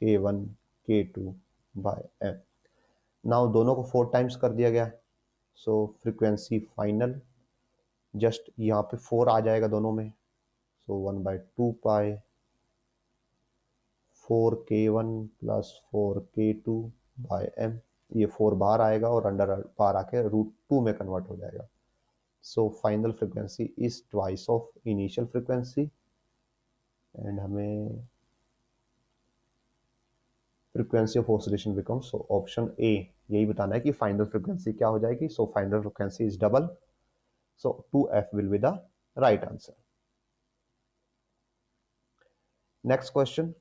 K1 K2 by m. Now दोनों को 4 टाइम्स कर दिया गया, सो फ्रिक्वेंसी फाइनल जस्ट यहाँ पे 4 आ जाएगा दोनों में. So 1/2 pi 4K1 plus 4K2 by m. ये 4 बाहर आएगा और अंडर बाहर आके √2 में कन्वर्ट हो जाएगा. So final frequency is twice of initial frequency, and हमें frequency of oscillation becomes, so option A यही बताना है कि फाइनल फ्रीक्वेंसी क्या हो जाएगी. So final frequency is double, so 2f will be the right answer. Next question.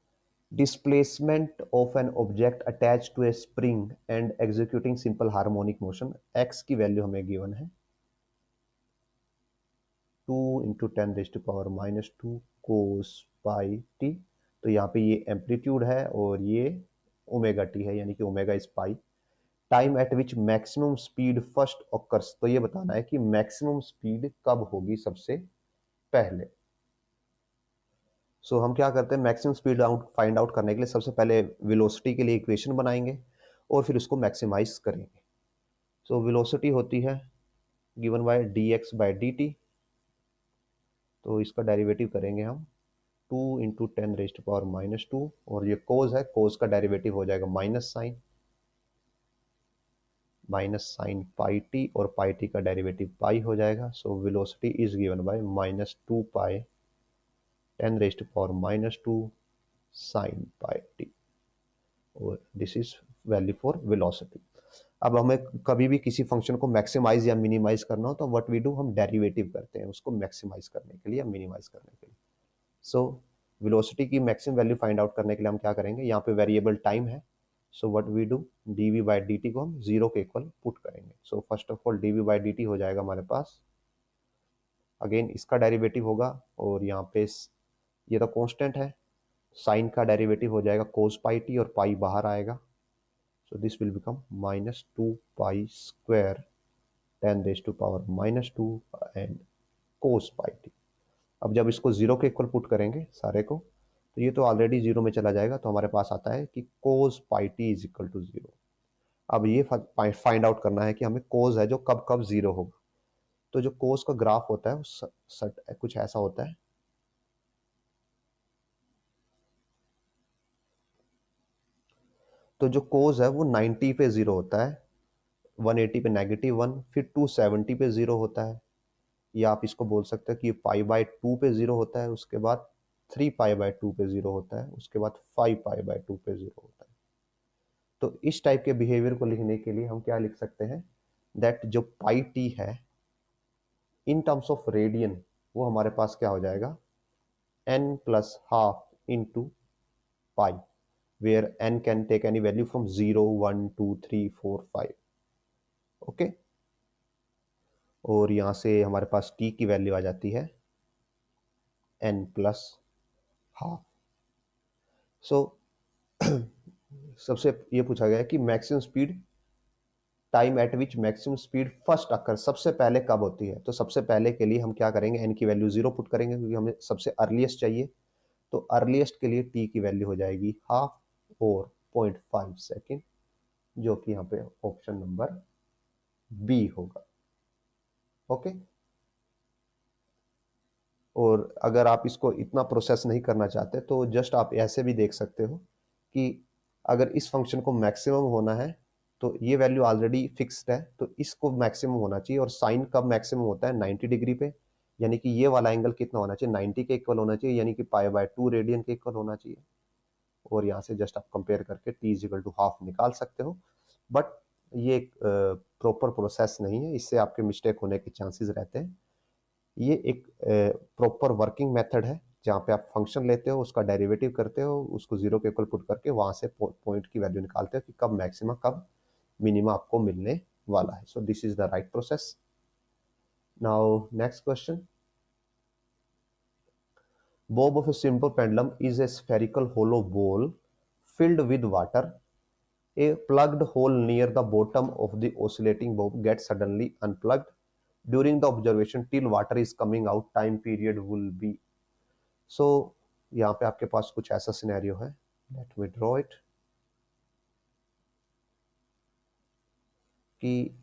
Displacement of an object attach to a spring and executing simple harmonic motion. x की वैल्यू हमें गिवन है 2 into 10⁻⁻² कोस pi T. तो यहाँ पे ये amplitude है और ये ओमेगा टी है, यानी कि omega is pi. Time at which maximum speed first occurs. तो ये बताना है कि मैक्सिमम स्पीड कब होगी सबसे पहले. सो हम क्या करते हैं, मैक्सिमम स्पीड फाइंड आउट करने के लिए सबसे पहले वेलोसिटी के लिए इक्वेशन बनाएंगे और फिर उसको मैक्सिमाइज करेंगे. सो वेलोसिटी होती है given by dx by dt. तो इसका डेरिवेटिव करेंगे हम 2 इंटू 10⁻⁻², और ये कोज है, कोज का डेरिवेटिव हो जाएगा माइनस साइन पाई टी, और पाई टी का डेरिवेटिव पाई हो जाएगा. So velocity is given by -2 pi 10⁻² sine pi T, और this is value for velocity. अब हमें कभी भी किसी फंक्शन को मैक्सिमाइज या मिनिमाइज करना हो तो व्हाट वी डू, हम डेरिवेटिव करते हैं उसको मैक्सिमाइज करने के लिए या मिनिमाइज करने के लिए. सो वेलोसिटी की मैक्सिमम वैल्यू फाइंड आउट करने के लिए हम क्या करेंगे, यहाँ पे वेरिएबल टाइम है. So what we do, dv by dt को हम 0 के इक्वल पुट करेंगे. So first of all dv by dt हो जाएगा हमारे पास, अगेन इसका डेरिवेटिव होगा, और यहाँ पे ये तो कांस्टेंट है, साइन का डेरिवेटिव हो जाएगा कोस पाई टी, और पाई बाहर आएगा. सो this will become -2 pi square 10⁻² and cos pi T. अब जब इसको 0 के इक्वल पुट करेंगे सारे को, तो ये तो ऑलरेडी 0 में चला जाएगा, तो हमारे पास आता है कि कोस पाई टी इज इक्वल टू 0. अब ये फाइंड आउट करना है कि हमें कोस है जो कब कब 0 होगा. तो जो कोस का ग्राफ होता है वो कुछ ऐसा होता है. तो जो कोस है वो 90 पे 0 होता है, 180 पे -1, फिर 270 पे 0 होता है, या आप इसको बोल सकते हैं कि π/2 पे 0 होता है, उसके बाद 3π/2 पे 0 होता है, उसके बाद 5π/2 पे 0 होता है. तो इस टाइप के बिहेवियर को लिखने के लिए हम क्या लिख सकते हैं, दैट जो पाई टी है इन टर्म्स ऑफ रेडियन वो हमारे पास क्या हो जाएगा, n plus half into pi, where n can take any value from 0, 1, 2, 3, 4, 5. Okay, और यहाँ से हमारे पास t की वैल्यू आ जाती है n प्लस हाफ. सो सबसे ये पूछा गया है कि maximum speed, time at which maximum speed first occur, सबसे पहले कब होती है. तो सबसे पहले के लिए हम क्या करेंगे, n की वैल्यू 0 पुट करेंगे क्योंकि हमें सबसे अर्लीस्ट चाहिए. तो अर्लीस्ट के लिए t की वैल्यू हो जाएगी हाफ और 0.5 सेकेंड, जो कि यहाँ पे ऑप्शन नंबर बी होगा. ओके और अगर आप इसको इतना प्रोसेस नहीं करना चाहते तो जस्ट आप ऐसे भी देख सकते हो कि अगर इस फंक्शन को मैक्सिमम होना है तो ये वैल्यू ऑलरेडी फिक्स्ड है, तो इसको मैक्सिमम होना चाहिए। और साइन कब मैक्सिमम होता है? 90 डिग्री पे, यानी कि ये वाला एंगल कितना होना चाहिए? 90 के इक्वल होना चाहिए, यानी कि π/2 रेडियन के इक्वल होना चाहिए। और यहाँ से जस्ट आप कंपेयर करके t इक्वल टू हाफ निकाल सकते हो। बट ये एक प्रॉपर प्रोसेस नहीं है, इससे आपके मिस्टेक होने के चांसेस रहते हैं। ये एक प्रॉपर वर्किंग मेथड है जहाँ पे आप फंक्शन लेते हो, उसका डेरिवेटिव करते हो, उसको जीरो के इक्वल पुट करके वहां से पॉइंट की वैल्यू निकालते हो कि कब मैक्सिमा कब मिनिमा आपको मिलने वाला है। So this is the right process. Now next question. Bob of a simple pendulum is a spherical hollow ball filled with water. A plugged hole near the bottom of the oscillating bob gets suddenly unplugged. During the observation till water is coming out, time period will be. So यहाँ पे आपके पास कुछ ऐसा scenario है। Let me draw it. कि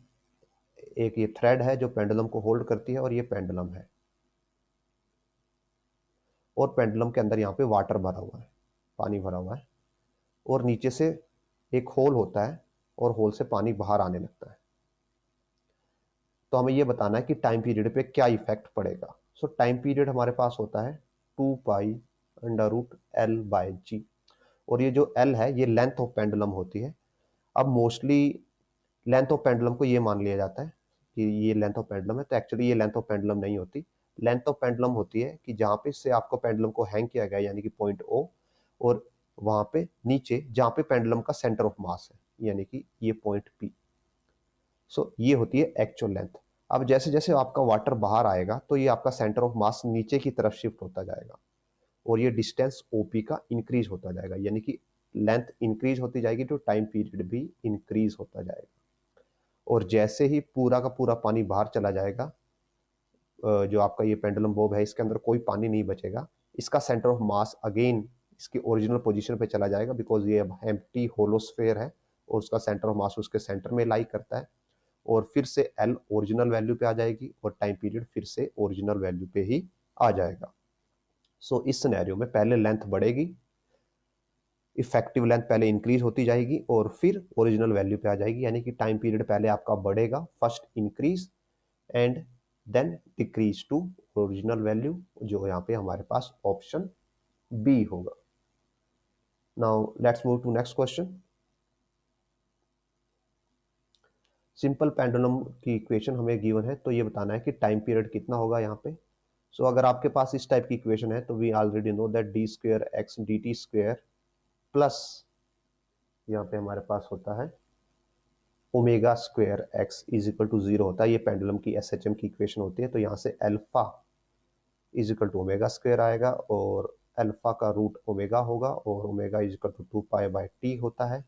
एक ये thread है जो पेंडुलम को होल्ड करती है और ये पेंडुलम है, और पेंडुलम के अंदर यहाँ पे वाटर भरा हुआ है, पानी भरा हुआ है, और नीचे से एक होल होता है और होल से पानी बाहर आने लगता है। तो हमें ये बताना है कि टाइम पीरियड पे क्या इफेक्ट पड़ेगा। सो टाइम पीरियड हमारे पास होता है 2π√L/g, और ये जो L है ये लेंथ ऑफ पेंडुलम होती है। अब मोस्टली लेंथ ऑफ पेंडुलम को ये मान लिया जाता है कि ये लेंथ ऑफ पेंडुलम है, तो एक्चुअली ये लेंथ ऑफ पेंडुलम नहीं होती। लेंथ ऑफ पेंडुलम होती है कि जहाँ पे से आपको पेंडुलम को हैंग किया गया, यानी कि पॉइंट O, और वहां पे नीचे जहाँ पे पेंडुलम का सेंटर ऑफ मास है, यानी कि ये पॉइंट P। सो ये होती है एक्चुअल लेंथ। अब जैसे जैसे आपका वाटर बाहर आएगा तो ये आपका सेंटर ऑफ मास नीचे की तरफ शिफ्ट होता जाएगा, और ये डिस्टेंस OP का इंक्रीज होता जाएगा, यानी कि लेंथ इंक्रीज होती जाएगी तो टाइम पीरियड भी इंक्रीज होता जाएगा। और जैसे ही पूरा का पूरा पानी बाहर चला जाएगा, जो आपका ये पेंडुलम बॉब है इसके अंदर कोई पानी नहीं बचेगा, इसका सेंटर ऑफ मास अगेन इसकी ओरिजिनल पोजीशन पे चला जाएगा, बिकॉज ये अब एम्प्टी होलोस्फेयर है और उसका सेंटर ऑफ मास उसके सेंटर में लाई करता है। और फिर से L ओरिजिनल वैल्यू पे आ जाएगी और टाइम पीरियड फिर से ओरिजिनल वैल्यू पे ही आ जाएगा। सो इस सिनेरियो में पहले लेंथ बढ़ेगी, इफेक्टिव लेंथ पहले इंक्रीज होती जाएगी और फिर ओरिजिनल वैल्यू पे आ जाएगी, यानी कि टाइम पीरियड पहले आपका बढ़ेगा, first increase and then decrease to original value, जो यहाँ पे हमारे पास ऑप्शन बी होगा। Now let's move to next question. Simple pendulum की इक्वेशन हमें गिवन है, तो ये बताना है कि टाइम पीरियड कितना होगा यहाँ पे। सो अगर आपके पास इस टाइप की इक्वेशन है तो we already know that d² dt² plus यहाँ पे हमारे पास होता है ω² इज इक्वल टू 0 होता है। ये पेंडुलम की SHM की इक्वेशन होती है, तो यहाँ से अल्फा इज इक्वल टू ω² आएगा और अल्फा का रूट ओमेगा होगा, और omega is equal to 2π/t होता है,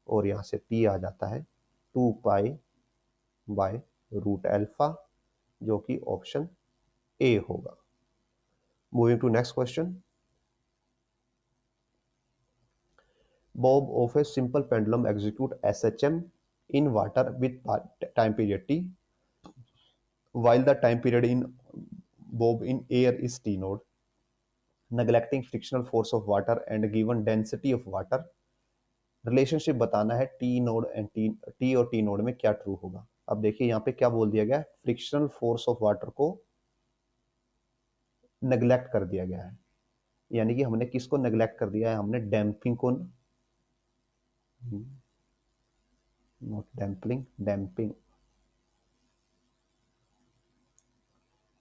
और यहाँ से t आ जाता है 2π/√α, जो कि ऑप्शन ए होगा। Moving to next question. Bob of a simple pendulum execute SHM in water with time period t, while the time period in bob in air is t node. Neglecting frictional force of water and given density of water, relationship बताना है T node and T और T node में क्या true होगा। अब देखिए यहाँ पे क्या बोल दिया गया है, फ्रिक्शनल फोर्स ऑफ वाटर को नेग्लेक्ट कर दिया गया है, यानी कि हमने किसको नेग्लेक्ट कर दिया है? हमने डैम्पिंग को, not damping,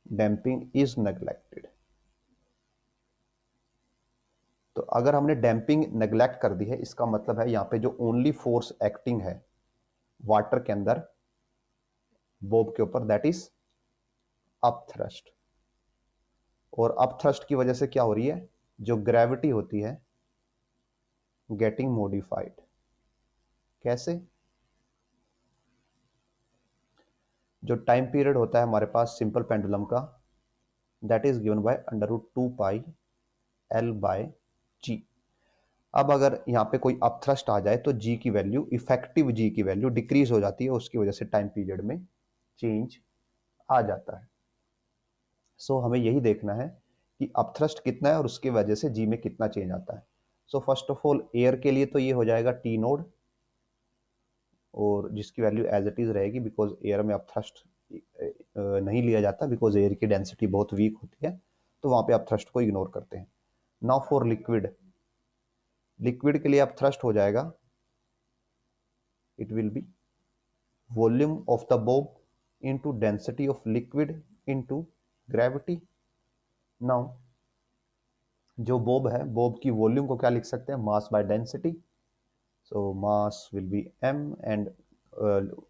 damping is neglected. तो अगर हमने डैम्पिंग नेग्लेक्ट कर दी है, इसका मतलब है यहाँ पे जो ओनली फोर्स एक्टिंग है वाटर के अंदर बॉब के ऊपर, दैट इज अप थ्रस्ट। और अप थ्रस्ट की वजह से क्या हो रही है, जो ग्रेविटी होती है गेटिंग मॉडिफाइड। कैसे? जो टाइम पीरियड होता है हमारे पास सिंपल पेंडुलम का, that is given bye √2πL/g। अब अगर यहाँ पे कोई अपथ्रस्ट आ जाए तो g की वैल्यू, इफेक्टिव g की वैल्यू डिक्रीज हो जाती है, उसकी वजह से टाइम पीरियड में चेंज आ जाता है। सो हमें यही देखना है कि अपथ्रस्ट कितना है और उसकी वजह से जी में कितना चेंज आता है। सो फर्स्ट ऑफ ऑल एयर के लिए तो ये हो जाएगा टी नोड, और जिसकी वैल्यू एज इट इज रहेगी, बिकॉज एयर में अपथ्रस्ट नहीं लिया जाता, बिकॉज एयर की डेंसिटी बहुत वीक होती है, तो वहां पे अपथ्रस्ट को इग्नोर करते हैं। नाउ फॉर लिक्विड, लिक्विड के लिए अपथ्रस्ट हो जाएगा, it will B volume of the Bob into density of liquid into gravity. Now जो बोब है, बोब की वॉल्यूम को क्या लिख सकते हैं, mass by density. So mass will be m, and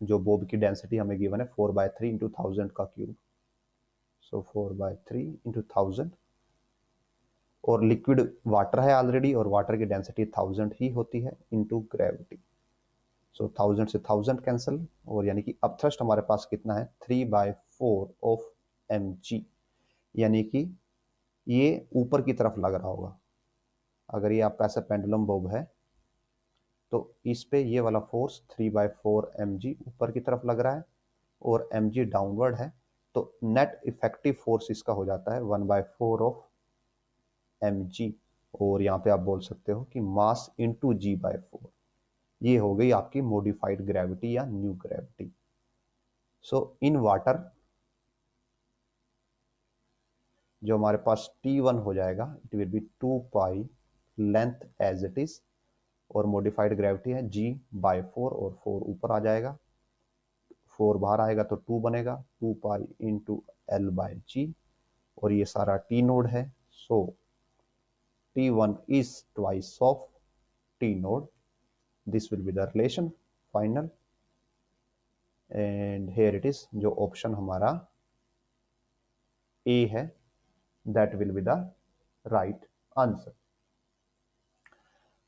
जो बोब की डेंसिटी हमें गिवन है 4/3 इंटू 1000 का क्यूब, सो 4/3 इंटू 1000, और लिक्विड वाटर है ऑलरेडी, और वाटर की डेंसिटी 1000 ही होती है इंटू ग्रेविटी। सो 1000 से 1000 कैंसिल, और यानी कि अपथ्रस्ट हमारे पास कितना है, 3/4 ऑफ mg, यानी कि ये ऊपर की तरफ लग रहा होगा। अगर ये आपका ऐसा पेंडुलम बोब है तो इस पे ये वाला फोर्स 3/4 mg ऊपर की तरफ लग रहा है, और mg डाउनवर्ड है, तो नेट इफेक्टिव फोर्स इसका हो जाता है 1/4 ऑफ mg, और यहाँ पे आप बोल सकते हो कि मास इंटू g/4। ये हो गई आपकी मॉडिफाइड ग्रेविटी या new gravity. So in water जो हमारे पास T1 हो जाएगा, it will be 2 pi length as it is, और मॉडिफाइड ग्रेविटी है g/4, और 4 ऊपर आ जाएगा, 4 बाहर आएगा तो 2 बनेगा, 2 पाई इंटू L/g, और ये सारा T नोड है। सो T1 is twice of T node. This will be the relation final, and here it is, जो ऑप्शन हमारा A है, that will be the right answer।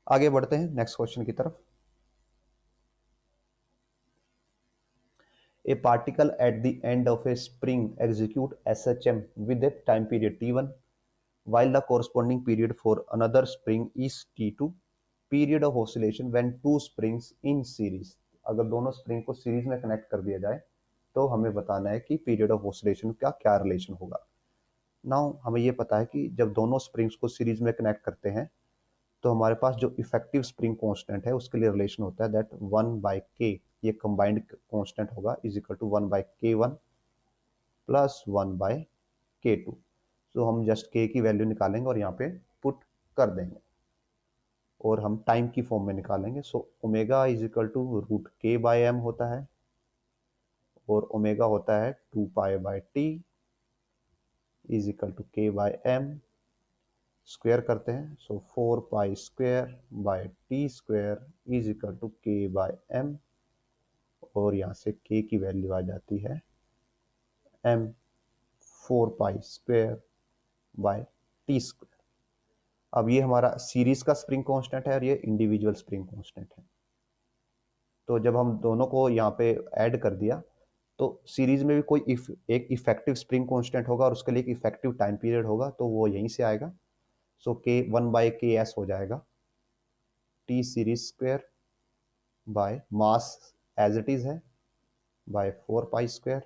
आगे बढ़ते हैं नेक्स्ट क्वेश्चन की तरफ। A particle at the end of a spring execute SHM with a time period T1, while the corresponding period for another spring is T2, period of oscillation when two springs in series। अगर दोनों spring को series में connect कर दिया जाए तो हमें बताना है कि पीरियड ऑफ ऑसिलेशन का क्या रिलेशन होगा। नाउ हमें ये पता है कि जब दोनों स्प्रिंग्स को सीरीज में कनेक्ट करते हैं तो हमारे पास जो इफेक्टिव स्प्रिंग कांस्टेंट है उसके लिए रिलेशन होता है दैट 1/k, ये कंबाइंड कांस्टेंट होगा, is equal to 1/k1 plus 1/k2। So हम जस्ट k की वैल्यू निकालेंगे और यहाँ पे पुट कर देंगे, और हम टाइम की फॉर्म में निकालेंगे। So omega is equal to √k/m होता है, और ओमेगा होता है 2 pi is equal to k/m। Square करते हैं, so 4 pi / t² is equal to k/m, और यहाँ से k की वैल्यू आ जाती है m, 4 पाई² / t²। अब ये हमारा सीरीज का स्प्रिंग कांस्टेंट है और ये इंडिविजुअल स्प्रिंग कांस्टेंट है। तो जब हम दोनों को यहाँ पे ऐड कर दिया तो सीरीज में भी कोई एक इफेक्टिव स्प्रिंग कांस्टेंट होगा और उसके लिए एक इफेक्टिव टाइम पीरियड होगा, तो वो यहीं से आएगा। सो k 1/ks हो जाएगा, t series square by mass as it is है by 4 pi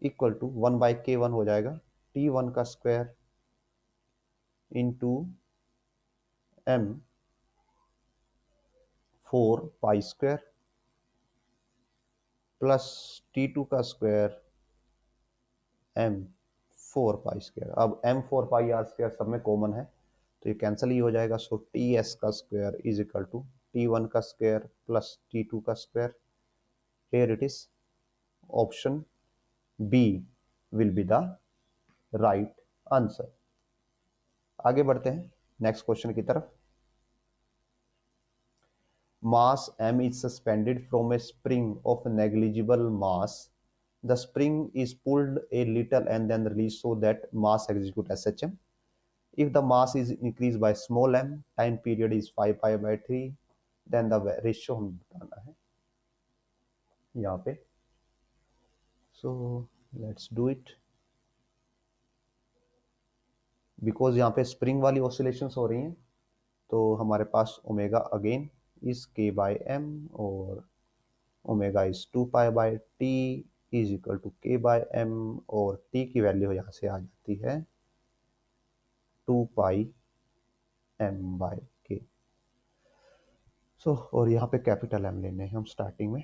equal to 1/k1 हो जाएगा t1 का square into m 4 pi plus t2 का स्क्वायर m 4 पाई²। अब m 4 पाई r² सब में कॉमन है तो ये कैंसिल ही हो जाएगा। सो ts का square is equal to t1 का स्क्वायर प्लस t2 का square. Here it is option B will be the right answer. आगे बढ़ते हैं नेक्स्ट क्वेश्चन की तरफ। Mass m is suspended from a spring of negligible mass. The spring is pulled a little and then released so that mass execute SHM. If the mass is increased by small m, time period is 5 pi/3, then the ratio हमें बताना है यहाँ पे। So let's do it. Because यहाँ पे spring वाली oscillations हो रही हैं तो हमारे पास ओमेगा अगेन इज k/m, और omega is 2 pi is equal to K by M, और टी की वैल्यू यहाँ से आ जाती है 2 पाई एम बाय के। सो और यहाँ पे कैपिटल एम लेने हैं हम स्टार्टिंग में।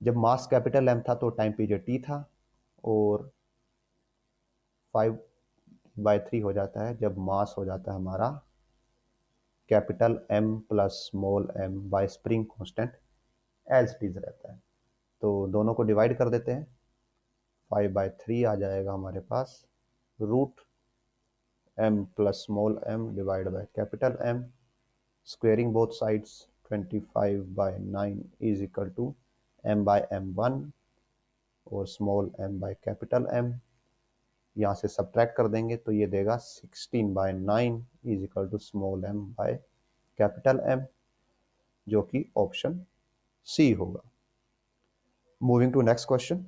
जब मास कैपिटल एम था तो टाइम पीरियड टी था, और 5/3 हो जाता है जब मास हो जाता है हमारा capital M plus small M by spring constant as it is रहता है। तो दोनों को डिवाइड कर देते हैं, 5/3 आ जाएगा हमारे पास root M plus small M divide by capital M, squaring both sides 25/9 is equal to M by M one और small M by capital M. यहाँ से सब्ट्रैक्ट कर देंगे तो ये देगा 16/9 is equal to small M by capital M, जो कि ऑप्शन सी होगा। Moving to next question.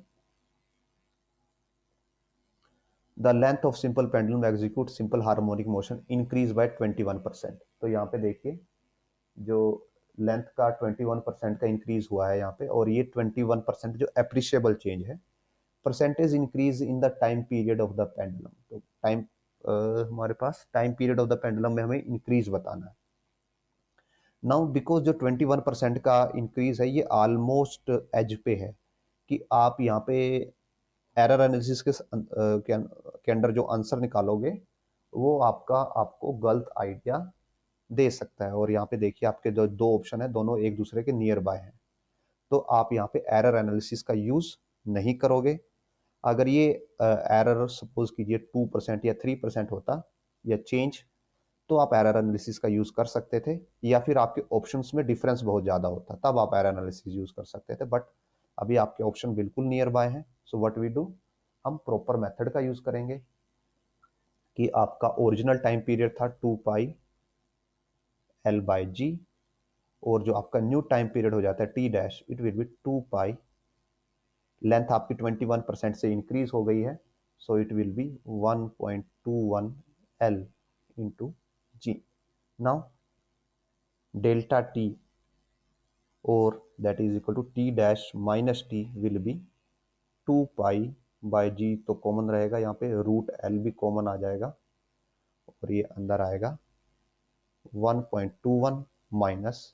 The length of simple pendulum execute simple harmonic motion increase by 21%। तो यहाँ पे देखिए जो लेंथ का 21% का इंक्रीज हुआ है यहाँ पे, और ये 21% जो अप्रिशिएबल चेंज है। Percentage increase in the time period of the pendulum, तो टाइम हमारे पास time period of the pendulum में हमें इंक्रीज बताना है। नाउ बिकॉज जो 21% का इंक्रीज है ये ऑलमोस्ट एज पे है, कि आप यहाँ पे एरर एनालिसिस के अंडर जो आंसर निकालोगे वो आपको गलत आइडिया दे सकता है। और यहाँ पे देखिए आपके जो दो ऑप्शन है दोनों एक दूसरे के नियर बाय हैं, तो आप यहाँ पे एरर एनालिसिस का यूज नहीं करोगे। अगर ये एरर सपोज कीजिए 2% या 3% होता या चेंज, तो आप एरर एनालिसिस का यूज कर सकते थे, या फिर आपके ऑप्शंस में डिफरेंस बहुत ज्यादा होता तब आप एरर एनालिसिस यूज कर सकते थे। बट अभी आपके ऑप्शन बिल्कुल नियर बाय हैं, सो व्हाट वी डू, हम प्रॉपर मेथड का यूज करेंगे कि आपका ओरिजिनल टाइम पीरियड था 2 पाई L/G, और जो आपका न्यू टाइम पीरियड हो जाता है T dash, it will be 2 pi, length आपकी 21% से इंक्रीज हो गई है, so it will be 1.21 L into G. Now delta T, और that is equal to T dash minus T will be 2 pi, तो कॉमन रहेगा यहाँ पे, रूट एल भी कॉमन आ जाएगा, और ये अंदर आएगा 1.21 माइनस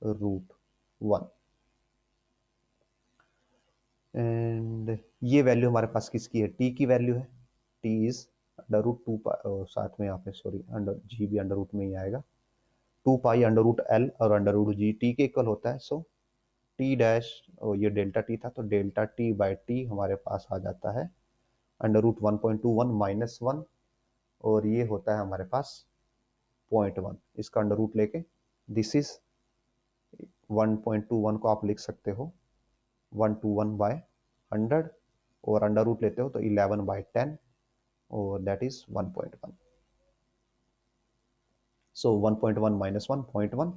रूट 1। एंड ये वैल्यू हमारे पास किसकी है, टी की वैल्यू है। टी इज अंडर रूट 2 साथ में यहाँ पे सॉरी अंडर जी भी अंडर रूट में ही आएगा, 2 पाई अंडर रूट एल और अंडर रूट जी टी के इक्वल होता है। सो टी डैश, और ये डेल्टा टी था तो डेल्टा टी बाई टी हमारे पास आ जाता है अंडर रूट 1.21 माइनस 1, और ये होता है हमारे पास 0.1, इसका अंडर रूट लेके दिस इज 1.21 को आप लिख सकते हो 121/100, और अंडर रूट लेते हो तो 11/10, और दैट इज 1.1। सो 1.1 माइनस 1.1,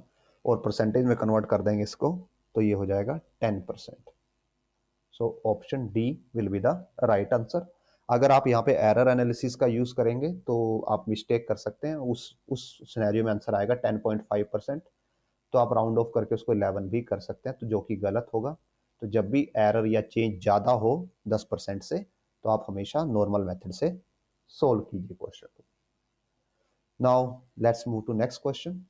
और परसेंटेज में कन्वर्ट कर देंगे इसको तो ये हो जाएगा 10%। So option D will be the right answer. अगर आप यहाँ पे एरर एनालिसिस का यूज करेंगे तो आप मिस्टेक कर सकते हैं, उस सिनेरियो में आंसर आएगा 10.5%, तो आप राउंड ऑफ करके उसको 11 भी कर सकते हैं, तो जो कि गलत होगा। तो जब भी एरर या चेंज ज़्यादा हो 10% से, तो आप हमेशा नॉर्मल मेथड से सोल्व कीजिए क्वेश्चन को। Now let's move to next question.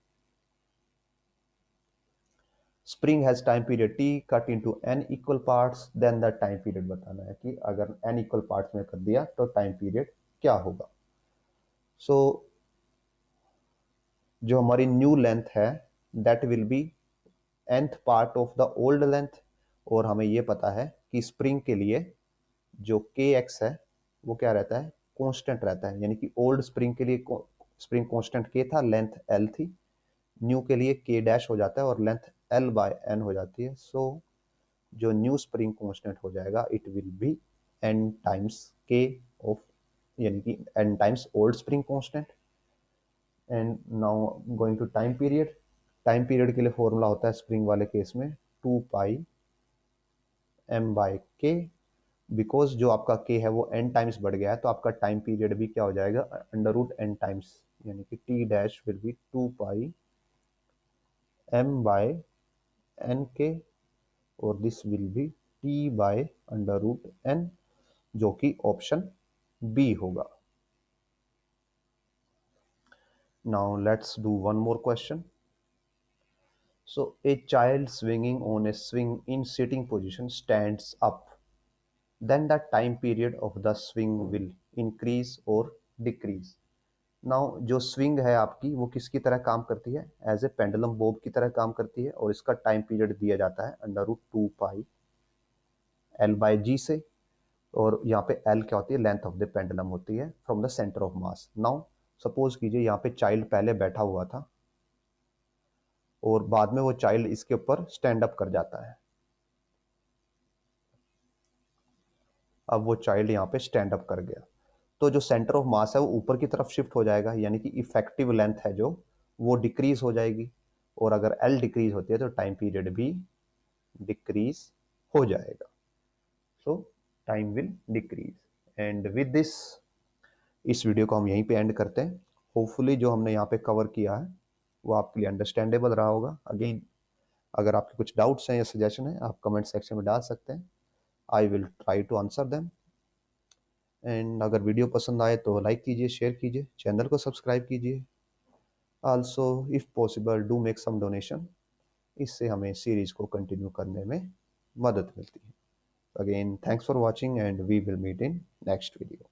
Spring has time period T cut into n equal parts, then the time period बताना है कि अगर n इक्वल पार्ट्स में कर दिया तो टाइम पीरियड क्या होगा। सो जो हमारी न्यू लेंथ है that will be nth part of the old length, और हमें ये पता है कि स्प्रिंग के लिए जो के एक्स है वो क्या रहता है, कांस्टेंट रहता है। यानी कि ओल्ड स्प्रिंग के लिए स्प्रिंग कांस्टेंट के था, लेंथ एल थी, न्यू के लिए के डैश हो जाता है और लेंथ एल बाय एन हो जाती है। सो जो न्यू स्प्रिंग कांस्टेंट हो जाएगा it will be N times के ऑफ, यानी कि N times old spring constant. And now going to time period, time period के लिए फॉर्मूला होता है स्प्रिंग वाले केस में 2 पाई m/k, बिकॉज जो आपका k है वो n टाइम्स बढ़ गया है तो आपका टाइम पीरियड भी क्या हो जाएगा अंडर रूट n टाइम्स, यानी कि t dash will be 2 pi m/n k, और दिस विल बी t/√n, जो कि ऑप्शन बी होगा। Now let's do one more question. So a child swinging on a swing in sitting position stands up. Then the time period of the swing will increase or decrease. Now जो swing है आपकी वो किसकी तरह काम करती है? As a pendulum Bob की तरह काम करती है, और इसका टाइम पीरियड दिया जाता है √2π L/g से। और यहाँ पे L क्या होती है? लेंथ ऑफ द पेंडुलम होती है from the centre of mass. Now suppose कीजिए यहाँ पे चाइल्ड पहले बैठा हुआ था और बाद में वो चाइल्ड इसके ऊपर स्टैंड अप कर जाता है। अब वो चाइल्ड यहाँ पे स्टैंड अप कर गया, तो जो सेंटर ऑफ मास है वो ऊपर की तरफ शिफ्ट हो जाएगा, यानी कि इफेक्टिव लेंथ है जो वो डिक्रीज हो जाएगी। और अगर एल डिक्रीज होती है तो टाइम पीरियड भी डिक्रीज हो जाएगा। सो time will decrease. And with this, इस वीडियो को हम यहीं पे एंड करते हैं। होपफुली जो हमने यहाँ पे कवर किया है वो आपके लिए अंडरस्टैंडेबल रहा होगा। अगेन, अगर आपके कुछ डाउट्स हैं या सजेशन है, आप कमेंट सेक्शन में डाल सकते हैं। I will try to answer them. And अगर वीडियो पसंद आए तो लाइक कीजिए, शेयर कीजिए, चैनल को सब्सक्राइब कीजिए। Also if possible do make some donation. इससे हमें सीरीज़ को कंटिन्यू करने में मदद मिलती है। Again thanks for watching and we will meet in next video.